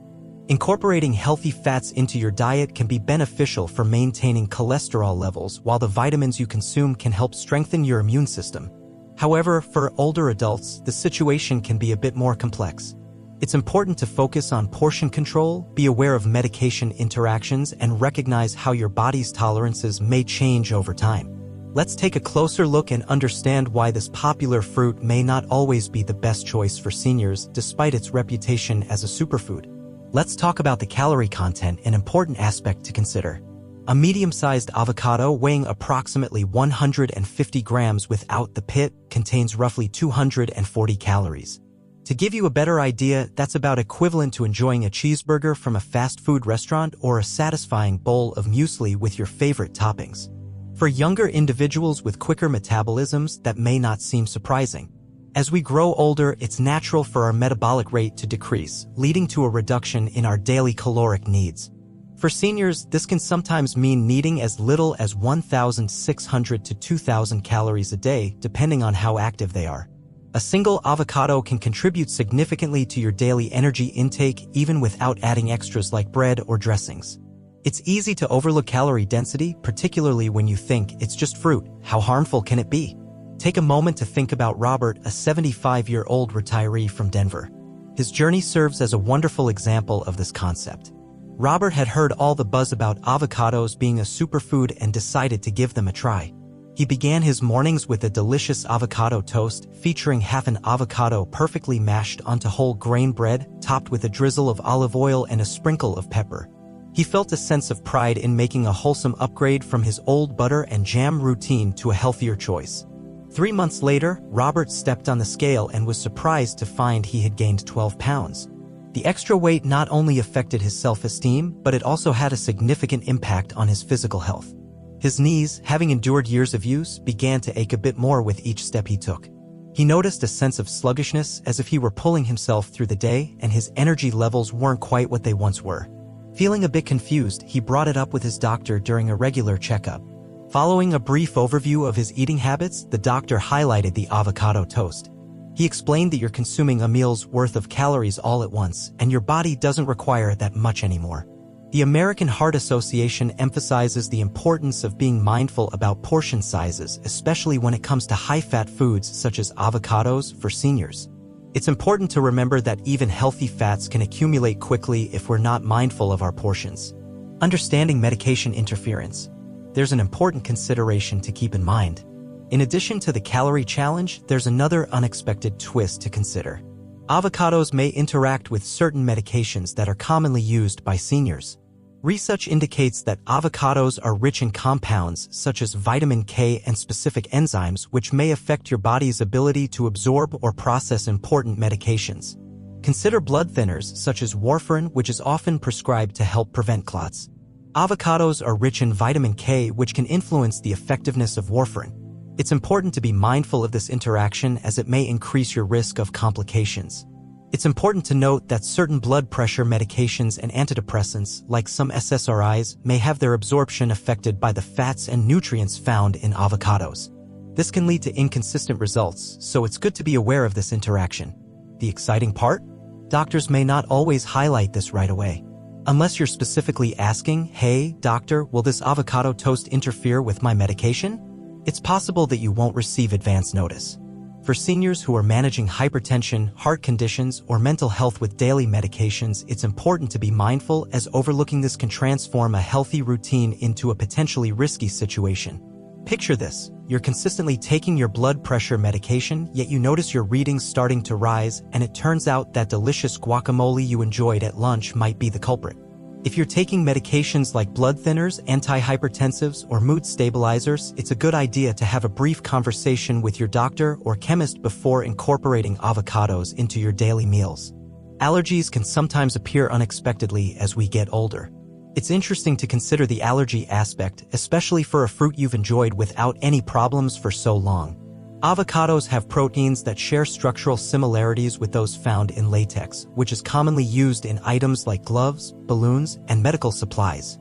Incorporating healthy fats into your diet can be beneficial for maintaining cholesterol levels, while the vitamins you consume can help strengthen your immune system. However, for older adults, the situation can be a bit more complex. It's important to focus on portion control, be aware of medication interactions, and recognize how your body's tolerances may change over time. Let's take a closer look and understand why this popular fruit may not always be the best choice for seniors, despite its reputation as a superfood. Let's talk about the calorie content, an important aspect to consider. A medium-sized avocado weighing approximately 150 grams without the pit contains roughly 240 calories. To give you a better idea, that's about equivalent to enjoying a cheeseburger from a fast food restaurant or a satisfying bowl of muesli with your favorite toppings. For younger individuals with quicker metabolisms, that may not seem surprising. As we grow older, it's natural for our metabolic rate to decrease, leading to a reduction in our daily caloric needs. For seniors, this can sometimes mean needing as little as 1,600 to 2,000 calories a day, depending on how active they are. A single avocado can contribute significantly to your daily energy intake even without adding extras like bread or dressings. It's easy to overlook calorie density, particularly when you think it's just fruit. How harmful can it be? Take a moment to think about Robert, a 75-year-old retiree from Denver. His journey serves as a wonderful example of this concept. Robert had heard all the buzz about avocados being a superfood and decided to give them a try. He began his mornings with a delicious avocado toast, featuring half an avocado perfectly mashed onto whole grain bread, topped with a drizzle of olive oil and a sprinkle of pepper. He felt a sense of pride in making a wholesome upgrade from his old butter and jam routine to a healthier choice. 3 months later, Robert stepped on the scale and was surprised to find he had gained 12 pounds. The extra weight not only affected his self-esteem, but it also had a significant impact on his physical health. His knees, having endured years of use, began to ache a bit more with each step he took. He noticed a sense of sluggishness, as if he were pulling himself through the day, and his energy levels weren't quite what they once were. Feeling a bit confused, he brought it up with his doctor during a regular checkup. Following a brief overview of his eating habits, the doctor highlighted the avocado toast. He explained that you're consuming a meal's worth of calories all at once, and your body doesn't require that much anymore. The American Heart Association emphasizes the importance of being mindful about portion sizes, especially when it comes to high-fat foods such as avocados for seniors. It's important to remember that even healthy fats can accumulate quickly if we're not mindful of our portions. Understanding medication interference. There's an important consideration to keep in mind. In addition to the calorie challenge, there's another unexpected twist to consider. Avocados may interact with certain medications that are commonly used by seniors. Research indicates that avocados are rich in compounds such as vitamin K and specific enzymes which may affect your body's ability to absorb or process important medications. Consider blood thinners such as warfarin, which is often prescribed to help prevent clots. Avocados are rich in vitamin K, which can influence the effectiveness of warfarin. It's important to be mindful of this interaction as it may increase your risk of complications. It's important to note that certain blood pressure medications and antidepressants, like some SSRIs, may have their absorption affected by the fats and nutrients found in avocados. This can lead to inconsistent results, so it's good to be aware of this interaction. The exciting part? Doctors may not always highlight this right away. Unless you're specifically asking, "Hey, doctor, will this avocado toast interfere with my medication?" It's possible that you won't receive advance notice. For seniors who are managing hypertension, heart conditions, or mental health with daily medications, it's important to be mindful, as overlooking this can transform a healthy routine into a potentially risky situation. Picture this: you're consistently taking your blood pressure medication, yet you notice your readings starting to rise, and it turns out that delicious guacamole you enjoyed at lunch might be the culprit. If you're taking medications like blood thinners, antihypertensives, or mood stabilizers, it's a good idea to have a brief conversation with your doctor or chemist before incorporating avocados into your daily meals. Allergies can sometimes appear unexpectedly as we get older. It's interesting to consider the allergy aspect, especially for a fruit you've enjoyed without any problems for so long. Avocados have proteins that share structural similarities with those found in latex, which is commonly used in items like gloves, balloons, and medical supplies.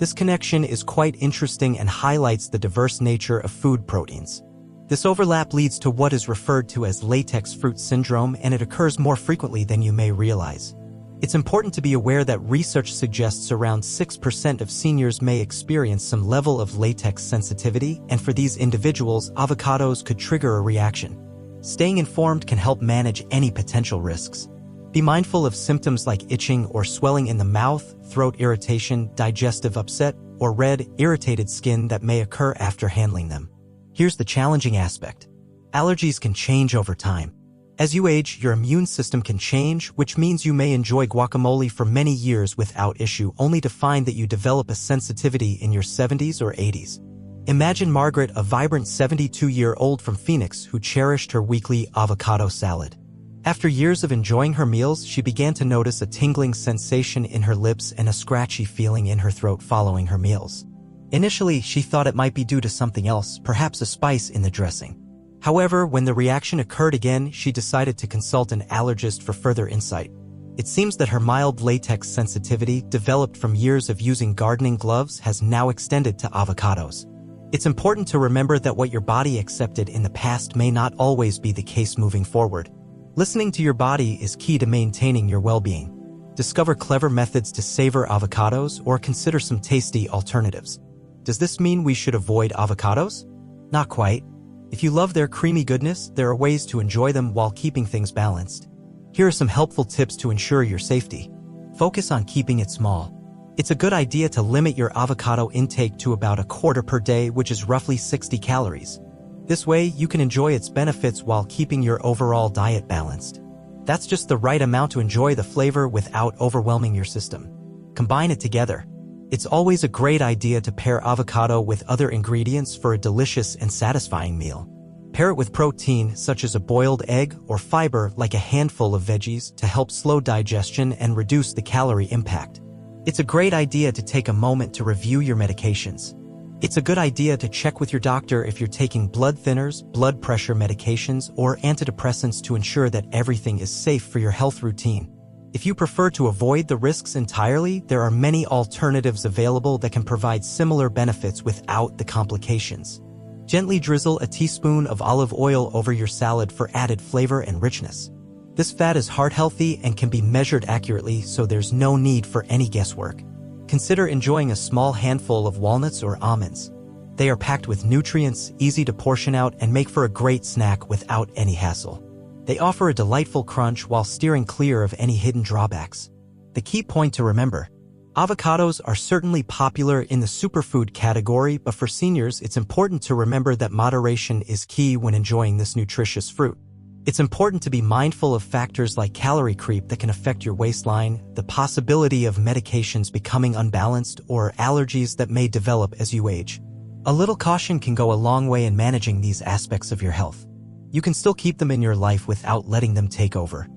This connection is quite interesting and highlights the diverse nature of food proteins. This overlap leads to what is referred to as latex fruit syndrome, and it occurs more frequently than you may realize. It's important to be aware that research suggests around 6% of seniors may experience some level of latex sensitivity, and for these individuals, avocados could trigger a reaction. Staying informed can help manage any potential risks. Be mindful of symptoms like itching or swelling in the mouth, throat irritation, digestive upset, or red, irritated skin that may occur after handling them. Here's the challenging aspect. Allergies can change over time. As you age, your immune system can change, which means you may enjoy guacamole for many years without issue, only to find that you develop a sensitivity in your 70s or 80s. Imagine Margaret, a vibrant 72-year-old from Phoenix who cherished her weekly avocado salad. After years of enjoying her meals, she began to notice a tingling sensation in her lips and a scratchy feeling in her throat following her meals. Initially, she thought it might be due to something else, perhaps a spice in the dressing. However, when the reaction occurred again, she decided to consult an allergist for further insight. It seems that her mild latex sensitivity, developed from years of using gardening gloves, has now extended to avocados. It's important to remember that what your body accepted in the past may not always be the case moving forward. Listening to your body is key to maintaining your well-being. Discover clever methods to savor avocados or consider some tasty alternatives. Does this mean we should avoid avocados? Not quite. If you love their creamy goodness, there are ways to enjoy them while keeping things balanced. Here are some helpful tips to ensure your safety. Focus on keeping it small. It's a good idea to limit your avocado intake to about a quarter per day, which is roughly 60 calories. This way, you can enjoy its benefits while keeping your overall diet balanced. That's just the right amount to enjoy the flavor without overwhelming your system. Combine it together. It's always a great idea to pair avocado with other ingredients for a delicious and satisfying meal. Pair it with protein, such as a boiled egg, or fiber, like a handful of veggies, to help slow digestion and reduce the calorie impact. It's a great idea to take a moment to review your medications. It's a good idea to check with your doctor if you're taking blood thinners, blood pressure medications, or antidepressants to ensure that everything is safe for your health routine. If you prefer to avoid the risks entirely, there are many alternatives available that can provide similar benefits without the complications. Gently drizzle a teaspoon of olive oil over your salad for added flavor and richness. This fat is heart-healthy and can be measured accurately, so there's no need for any guesswork. Consider enjoying a small handful of walnuts or almonds. They are packed with nutrients, easy to portion out, and make for a great snack without any hassle. They offer a delightful crunch while steering clear of any hidden drawbacks. The key point to remember: avocados are certainly popular in the superfood category, but for seniors, it's important to remember that moderation is key when enjoying this nutritious fruit. It's important to be mindful of factors like calorie creep that can affect your waistline, the possibility of medications becoming unbalanced, or allergies that may develop as you age. A little caution can go a long way in managing these aspects of your health. You can still keep them in your life without letting them take over.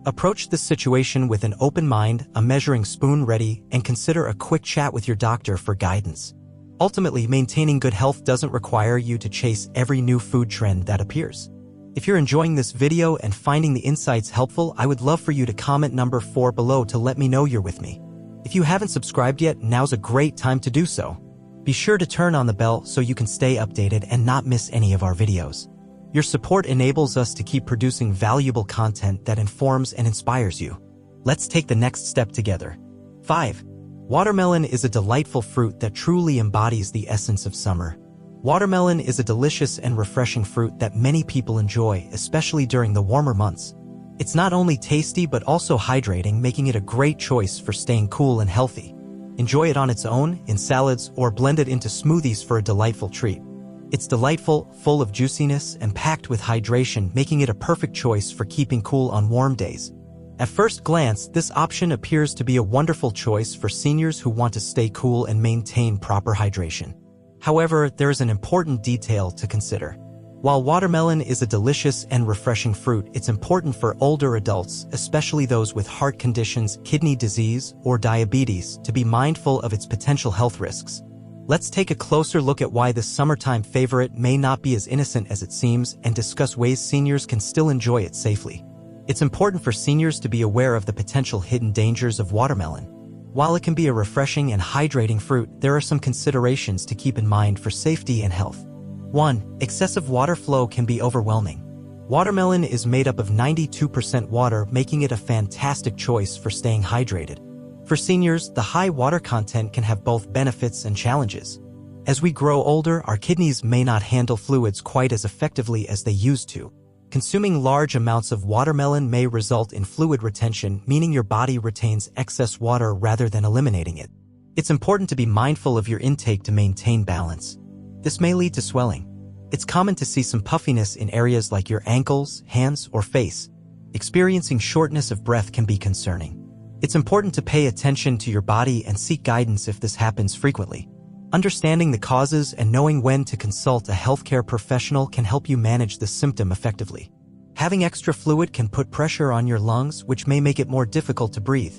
Approach this situation with an open mind, a measuring spoon ready, and consider a quick chat with your doctor for guidance. Ultimately, maintaining good health doesn't require you to chase every new food trend that appears. If you're enjoying this video and finding the insights helpful, I would love for you to comment number 4 below to let me know you're with me. If you haven't subscribed yet, now's a great time to do so. Be sure to turn on the bell so you can stay updated and not miss any of our videos. Your support enables us to keep producing valuable content that informs and inspires you. Let's take the next step together. 5. Watermelon is a delightful fruit that truly embodies the essence of summer. Watermelon is a delicious and refreshing fruit that many people enjoy, especially during the warmer months. It's not only tasty but also hydrating, making it a great choice for staying cool and healthy. Enjoy it on its own, in salads, or blend it into smoothies for a delightful treat. It's delightful, full of juiciness, and packed with hydration, making it a perfect choice for keeping cool on warm days. At first glance, this option appears to be a wonderful choice for seniors who want to stay cool and maintain proper hydration. However, there is an important detail to consider. While watermelon is a delicious and refreshing fruit, it's important for older adults, especially those with heart conditions, kidney disease, or diabetes, to be mindful of its potential health risks. Let's take a closer look at why this summertime favorite may not be as innocent as it seems and discuss ways seniors can still enjoy it safely. It's important for seniors to be aware of the potential hidden dangers of watermelon. While it can be a refreshing and hydrating fruit, there are some considerations to keep in mind for safety and health. 1. Excessive water flow can be overwhelming. Watermelon is made up of 92% water, making it a fantastic choice for staying hydrated. For seniors, the high water content can have both benefits and challenges. As we grow older, our kidneys may not handle fluids quite as effectively as they used to. Consuming large amounts of watermelon may result in fluid retention, meaning your body retains excess water rather than eliminating it. It's important to be mindful of your intake to maintain balance. This may lead to swelling. It's common to see some puffiness in areas like your ankles, hands, or face. Experiencing shortness of breath can be concerning. It's important to pay attention to your body and seek guidance if this happens frequently. Understanding the causes and knowing when to consult a healthcare professional can help you manage the symptom effectively. Having extra fluid can put pressure on your lungs, which may make it more difficult to breathe.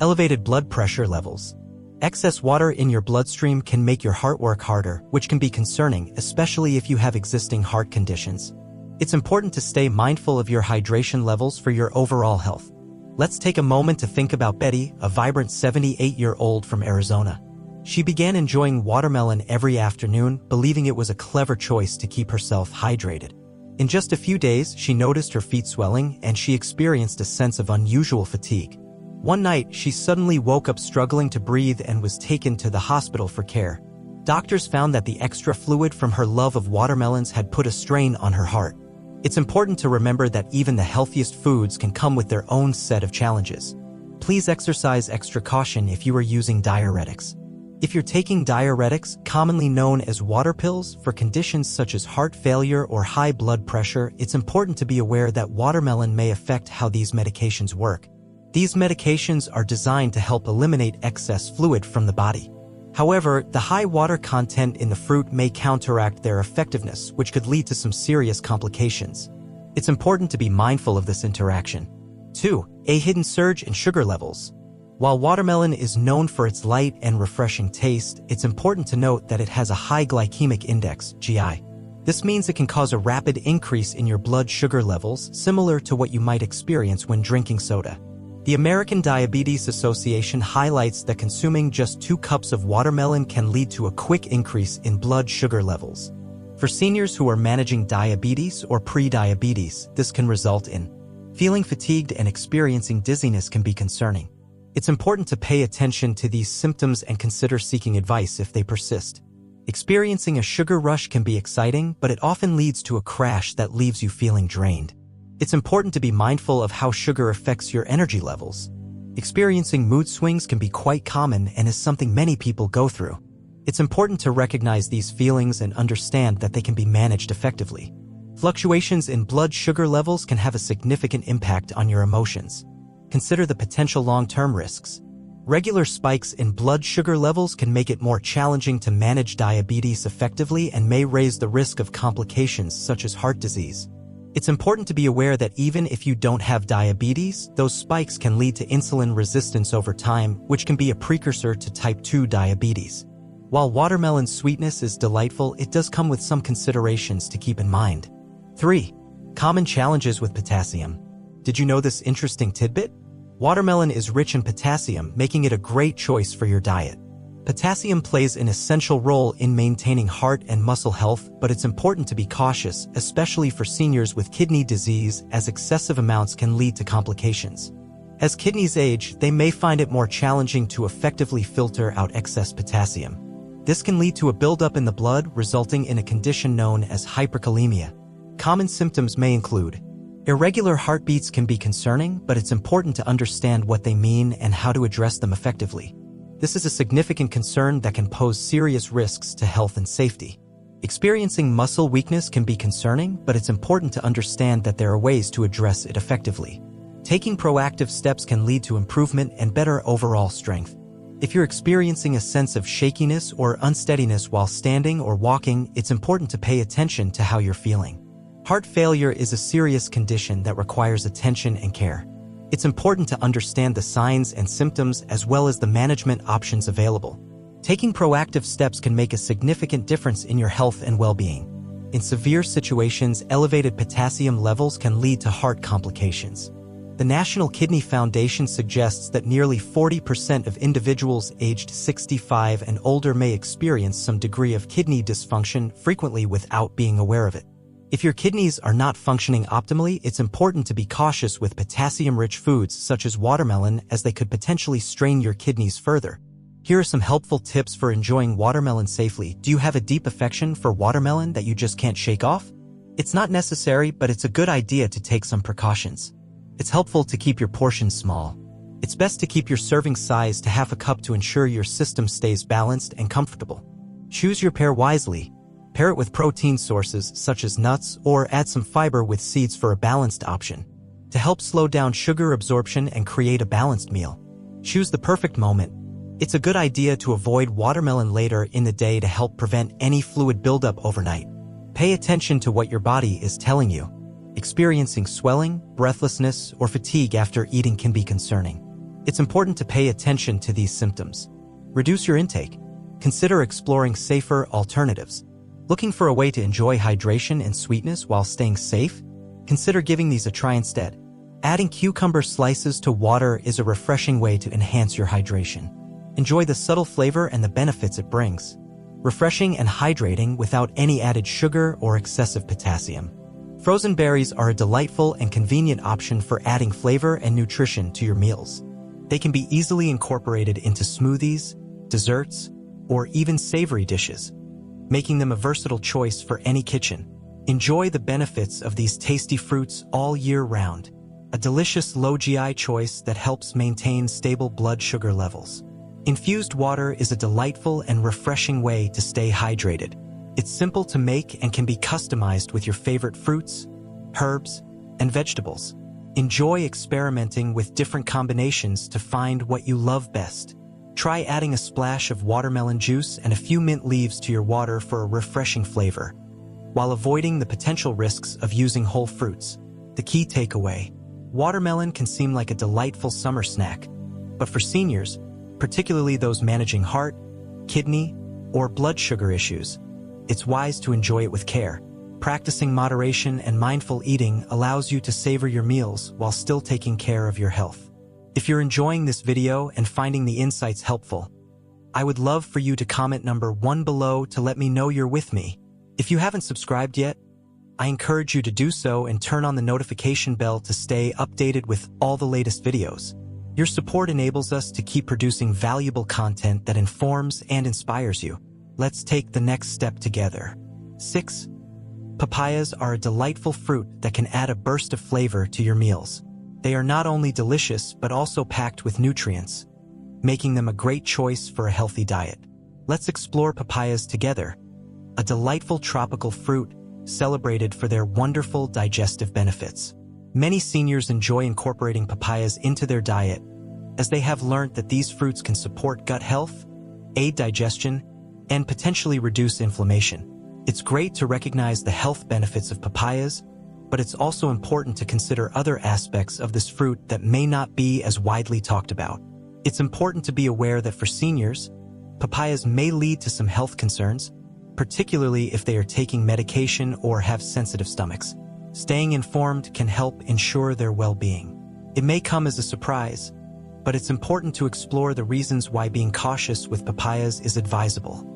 Elevated blood pressure levels. Excess water in your bloodstream can make your heart work harder, which can be concerning, especially if you have existing heart conditions. It's important to stay mindful of your hydration levels for your overall health. Let's take a moment to think about Betty, a vibrant 78-year-old from Arizona. She began enjoying watermelon every afternoon, believing it was a clever choice to keep herself hydrated. In just a few days, she noticed her feet swelling and she experienced a sense of unusual fatigue. One night, she suddenly woke up struggling to breathe and was taken to the hospital for care. Doctors found that the extra fluid from her love of watermelons had put a strain on her heart. It's important to remember that even the healthiest foods can come with their own set of challenges. Please exercise extra caution if you are using diuretics. If you're taking diuretics, commonly known as water pills, for conditions such as heart failure or high blood pressure, it's important to be aware that watermelon may affect how these medications work. These medications are designed to help eliminate excess fluid from the body. However, the high water content in the fruit may counteract their effectiveness, which could lead to some serious complications. It's important to be mindful of this interaction. 2. A hidden surge in sugar levels. While watermelon is known for its light and refreshing taste, it's important to note that it has a high glycemic index, GI. This means it can cause a rapid increase in your blood sugar levels, similar to what you might experience when drinking soda. The American Diabetes Association highlights that consuming just 2 cups of watermelon can lead to a quick increase in blood sugar levels. For seniors who are managing diabetes or pre-diabetes, this can result in feeling fatigued and experiencing dizziness can be concerning. It's important to pay attention to these symptoms and consider seeking advice if they persist. Experiencing a sugar rush can be exciting, but it often leads to a crash that leaves you feeling drained. It's important to be mindful of how sugar affects your energy levels. Experiencing mood swings can be quite common and is something many people go through. It's important to recognize these feelings and understand that they can be managed effectively. Fluctuations in blood sugar levels can have a significant impact on your emotions. Consider the potential long-term risks. Regular spikes in blood sugar levels can make it more challenging to manage diabetes effectively and may raise the risk of complications such as heart disease. It's important to be aware that even if you don't have diabetes, those spikes can lead to insulin resistance over time, which can be a precursor to type 2 diabetes. While watermelon's sweetness is delightful, it does come with some considerations to keep in mind. 3. Common challenges with potassium. Did you know this interesting tidbit? Watermelon is rich in potassium, making it a great choice for your diet. Potassium plays an essential role in maintaining heart and muscle health, but it's important to be cautious, especially for seniors with kidney disease, as excessive amounts can lead to complications. As kidneys age, they may find it more challenging to effectively filter out excess potassium. This can lead to a buildup in the blood, resulting in a condition known as hyperkalemia. Common symptoms may include irregular heartbeats can be concerning, but it's important to understand what they mean and how to address them effectively. This is a significant concern that can pose serious risks to health and safety. Experiencing muscle weakness can be concerning, but it's important to understand that there are ways to address it effectively. Taking proactive steps can lead to improvement and better overall strength. If you're experiencing a sense of shakiness or unsteadiness while standing or walking, it's important to pay attention to how you're feeling. Heart failure is a serious condition that requires attention and care. It's important to understand the signs and symptoms as well as the management options available. Taking proactive steps can make a significant difference in your health and well-being. In severe situations, elevated potassium levels can lead to heart complications. The National Kidney Foundation suggests that nearly 40% of individuals aged 65 and older may experience some degree of kidney dysfunction, frequently without being aware of it. If your kidneys are not functioning optimally, it's important to be cautious with potassium-rich foods such as watermelon, as they could potentially strain your kidneys further. Here are some helpful tips for enjoying watermelon safely. Do you have a deep affection for watermelon that you just can't shake off? It's not necessary, but it's a good idea to take some precautions. It's helpful to keep your portions small. It's best to keep your serving size to half a cup to ensure your system stays balanced and comfortable. Choose your pair wisely. Pair it with protein sources such as nuts, or add some fiber with seeds for a balanced option. To help slow down sugar absorption and create a balanced meal, choose the perfect moment. It's a good idea to avoid watermelon later in the day to help prevent any fluid buildup overnight. Pay attention to what your body is telling you. Experiencing swelling, breathlessness, or fatigue after eating can be concerning. It's important to pay attention to these symptoms. Reduce your intake. Consider exploring safer alternatives. Looking for a way to enjoy hydration and sweetness while staying safe? Consider giving these a try instead. Adding cucumber slices to water is a refreshing way to enhance your hydration. Enjoy the subtle flavor and the benefits it brings. Refreshing and hydrating without any added sugar or excessive potassium. Frozen berries are a delightful and convenient option for adding flavor and nutrition to your meals. They can be easily incorporated into smoothies, desserts, or even savory dishes, making them a versatile choice for any kitchen. Enjoy the benefits of these tasty fruits all year round. A delicious low GI choice that helps maintain stable blood sugar levels. Infused water is a delightful and refreshing way to stay hydrated. It's simple to make and can be customized with your favorite fruits, herbs, and vegetables. Enjoy experimenting with different combinations to find what you love best. Try adding a splash of watermelon juice and a few mint leaves to your water for a refreshing flavor, while avoiding the potential risks of using whole fruits. The key takeaway: watermelon can seem like a delightful summer snack, but for seniors, particularly those managing heart, kidney, or blood sugar issues, it's wise to enjoy it with care. Practicing moderation and mindful eating allows you to savor your meals while still taking care of your health. If you're enjoying this video and finding the insights helpful, I would love for you to comment number 1 below to let me know you're with me. If you haven't subscribed yet, I encourage you to do so and turn on the notification bell to stay updated with all the latest videos. Your support enables us to keep producing valuable content that informs and inspires you. Let's take the next step together. 6. Papayas are a delightful fruit that can add a burst of flavor to your meals. They are not only delicious but also packed with nutrients, making them a great choice for a healthy diet. Let's explore papayas together, a delightful tropical fruit celebrated for their wonderful digestive benefits. Many seniors enjoy incorporating papayas into their diet, as they have learned that these fruits can support gut health, aid digestion, and potentially reduce inflammation. It's great to recognize the health benefits of papayas, but it's also important to consider other aspects of this fruit that may not be as widely talked about. It's important to be aware that for seniors, papayas may lead to some health concerns, particularly if they are taking medication or have sensitive stomachs. Staying informed can help ensure their well-being. It may come as a surprise, but it's important to explore the reasons why being cautious with papayas is advisable,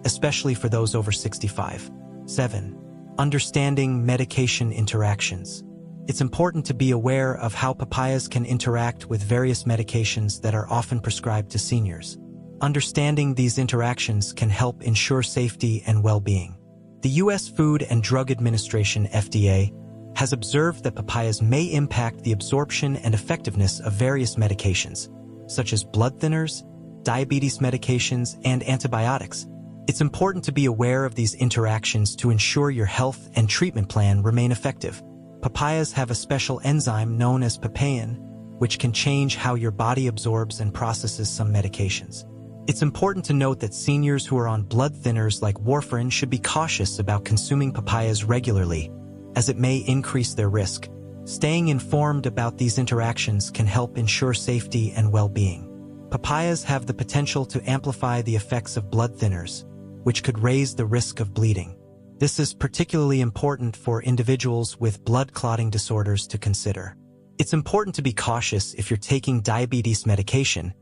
especially for those over 65. 7. Understanding medication interactions. It's important to be aware of how papayas can interact with various medications that are often prescribed to seniors. Understanding these interactions can help ensure safety and well-being. The U.S. Food and Drug Administration, FDA, has observed that papayas may impact the absorption and effectiveness of various medications, such as blood thinners, diabetes medications, and antibiotics. It's important to be aware of these interactions to ensure your health and treatment plan remain effective. Papayas have a special enzyme known as papain, which can change how your body absorbs and processes some medications. It's important to note that seniors who are on blood thinners like warfarin should be cautious about consuming papayas regularly, as it may increase their risk. Staying informed about these interactions can help ensure safety and well-being. Papayas have the potential to amplify the effects of blood thinners, which could raise the risk of bleeding. This is particularly important for individuals with blood clotting disorders to consider. It's important to be cautious if you're taking diabetes medication,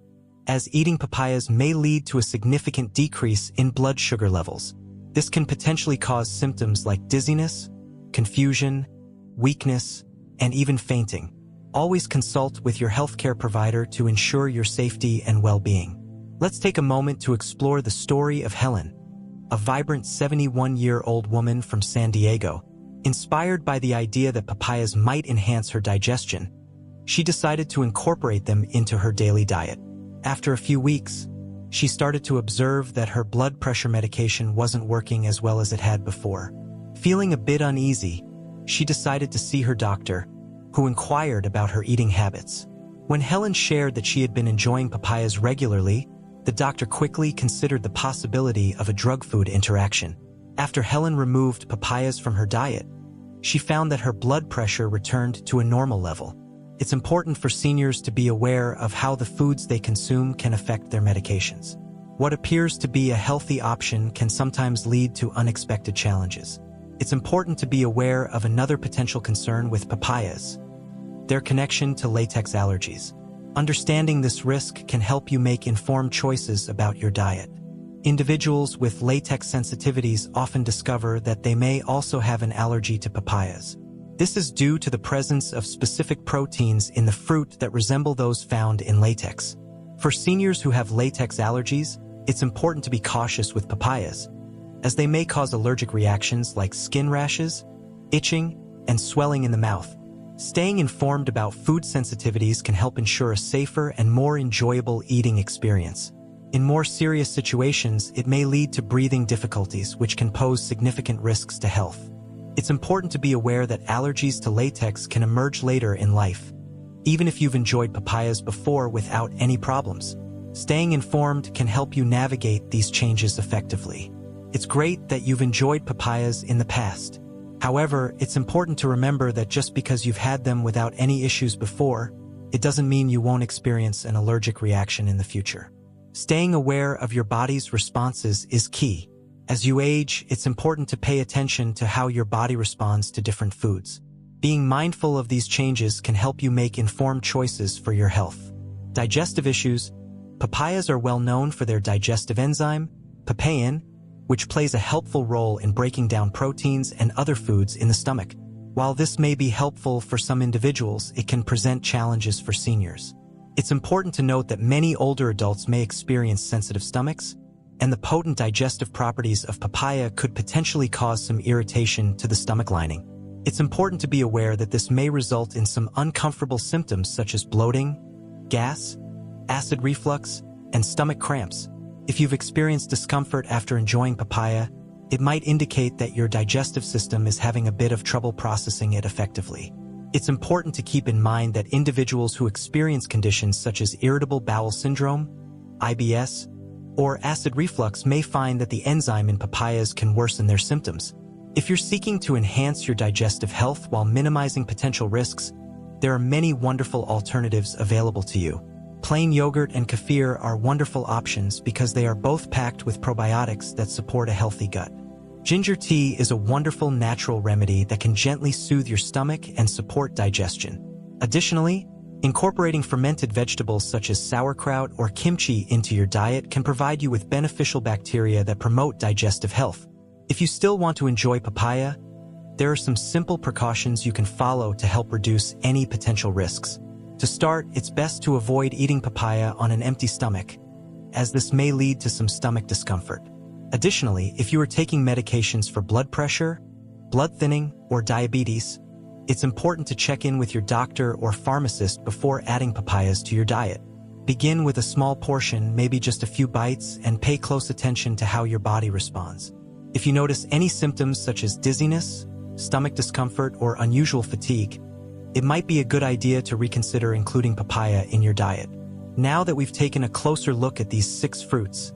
as eating papayas may lead to a significant decrease in blood sugar levels. This can potentially cause symptoms like dizziness, confusion, weakness, and even fainting. Always consult with your healthcare provider to ensure your safety and well-being. Let's take a moment to explore the story of Helen, a vibrant 71-year-old woman from San Diego. Inspired by the idea that papayas might enhance her digestion, she decided to incorporate them into her daily diet. After a few weeks, she started to observe that her blood pressure medication wasn't working as well as it had before. Feeling a bit uneasy, she decided to see her doctor, who inquired about her eating habits. When Helen shared that she had been enjoying papayas regularly, the doctor quickly considered the possibility of a drug-food interaction. After Helen removed papayas from her diet, she found that her blood pressure returned to a normal level. It's important for seniors to be aware of how the foods they consume can affect their medications. What appears to be a healthy option can sometimes lead to unexpected challenges. It's important to be aware of another potential concern with papayas: their connection to latex allergies. Understanding this risk can help you make informed choices about your diet. Individuals with latex sensitivities often discover that they may also have an allergy to papayas. This is due to the presence of specific proteins in the fruit that resemble those found in latex. For seniors who have latex allergies, it's important to be cautious with papayas, as they may cause allergic reactions like skin rashes, itching, and swelling in the mouth. Staying informed about food sensitivities can help ensure a safer and more enjoyable eating experience. In more serious situations, it may lead to breathing difficulties, which can pose significant risks to health. It's important to be aware that allergies to latex can emerge later in life, even if you've enjoyed papayas before without any problems. Staying informed can help you navigate these changes effectively. It's great that you've enjoyed papayas in the past. However, it's important to remember that just because you've had them without any issues before, it doesn't mean you won't experience an allergic reaction in the future. Staying aware of your body's responses is key. As you age, it's important to pay attention to how your body responds to different foods. Being mindful of these changes can help you make informed choices for your health. Digestive issues. Papayas are well known for their digestive enzyme, papain, which plays a helpful role in breaking down proteins and other foods in the stomach. While this may be helpful for some individuals, it can present challenges for seniors. It's important to note that many older adults may experience sensitive stomachs, and the potent digestive properties of papaya could potentially cause some irritation to the stomach lining. It's important to be aware that this may result in some uncomfortable symptoms such as bloating, gas, acid reflux, and stomach cramps. If you've experienced discomfort after enjoying papaya, it might indicate that your digestive system is having a bit of trouble processing it effectively. It's important to keep in mind that individuals who experience conditions such as irritable bowel syndrome, IBS, or acid reflux may find that the enzyme in papayas can worsen their symptoms. If you're seeking to enhance your digestive health while minimizing potential risks, there are many wonderful alternatives available to you. Plain yogurt and kefir are wonderful options because they are both packed with probiotics that support a healthy gut. Ginger tea is a wonderful natural remedy that can gently soothe your stomach and support digestion. Additionally, incorporating fermented vegetables such as sauerkraut or kimchi into your diet can provide you with beneficial bacteria that promote digestive health. If you still want to enjoy papaya, there are some simple precautions you can follow to help reduce any potential risks. To start, it's best to avoid eating papaya on an empty stomach, as this may lead to some stomach discomfort. Additionally, if you are taking medications for blood pressure, blood thinning, or diabetes, it's important to check in with your doctor or pharmacist before adding papayas to your diet. Begin with a small portion, maybe just a few bites, and pay close attention to how your body responds. If you notice any symptoms such as dizziness, stomach discomfort, or unusual fatigue, it might be a good idea to reconsider including papaya in your diet. Now that we've taken a closer look at these 6 fruits,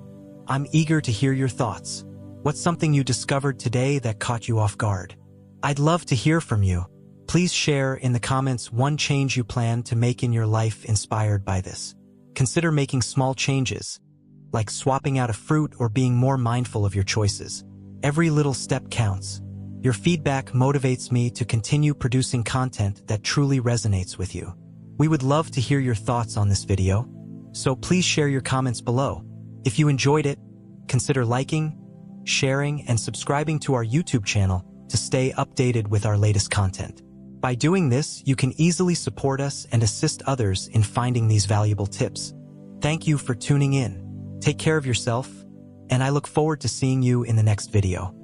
I'm eager to hear your thoughts. What's something you discovered today that caught you off guard? I'd love to hear from you. Please share in the comments one change you plan to make in your life inspired by this. Consider making small changes, like swapping out a fruit or being more mindful of your choices. Every little step counts. Your feedback motivates me to continue producing content that truly resonates with you. We would love to hear your thoughts on this video, so please share your comments below. If you enjoyed it, consider liking, sharing, and subscribing to our YouTube channel to stay updated with our latest content. By doing this, you can easily support us and assist others in finding these valuable tips. Thank you for tuning in. Take care of yourself, and I look forward to seeing you in the next video.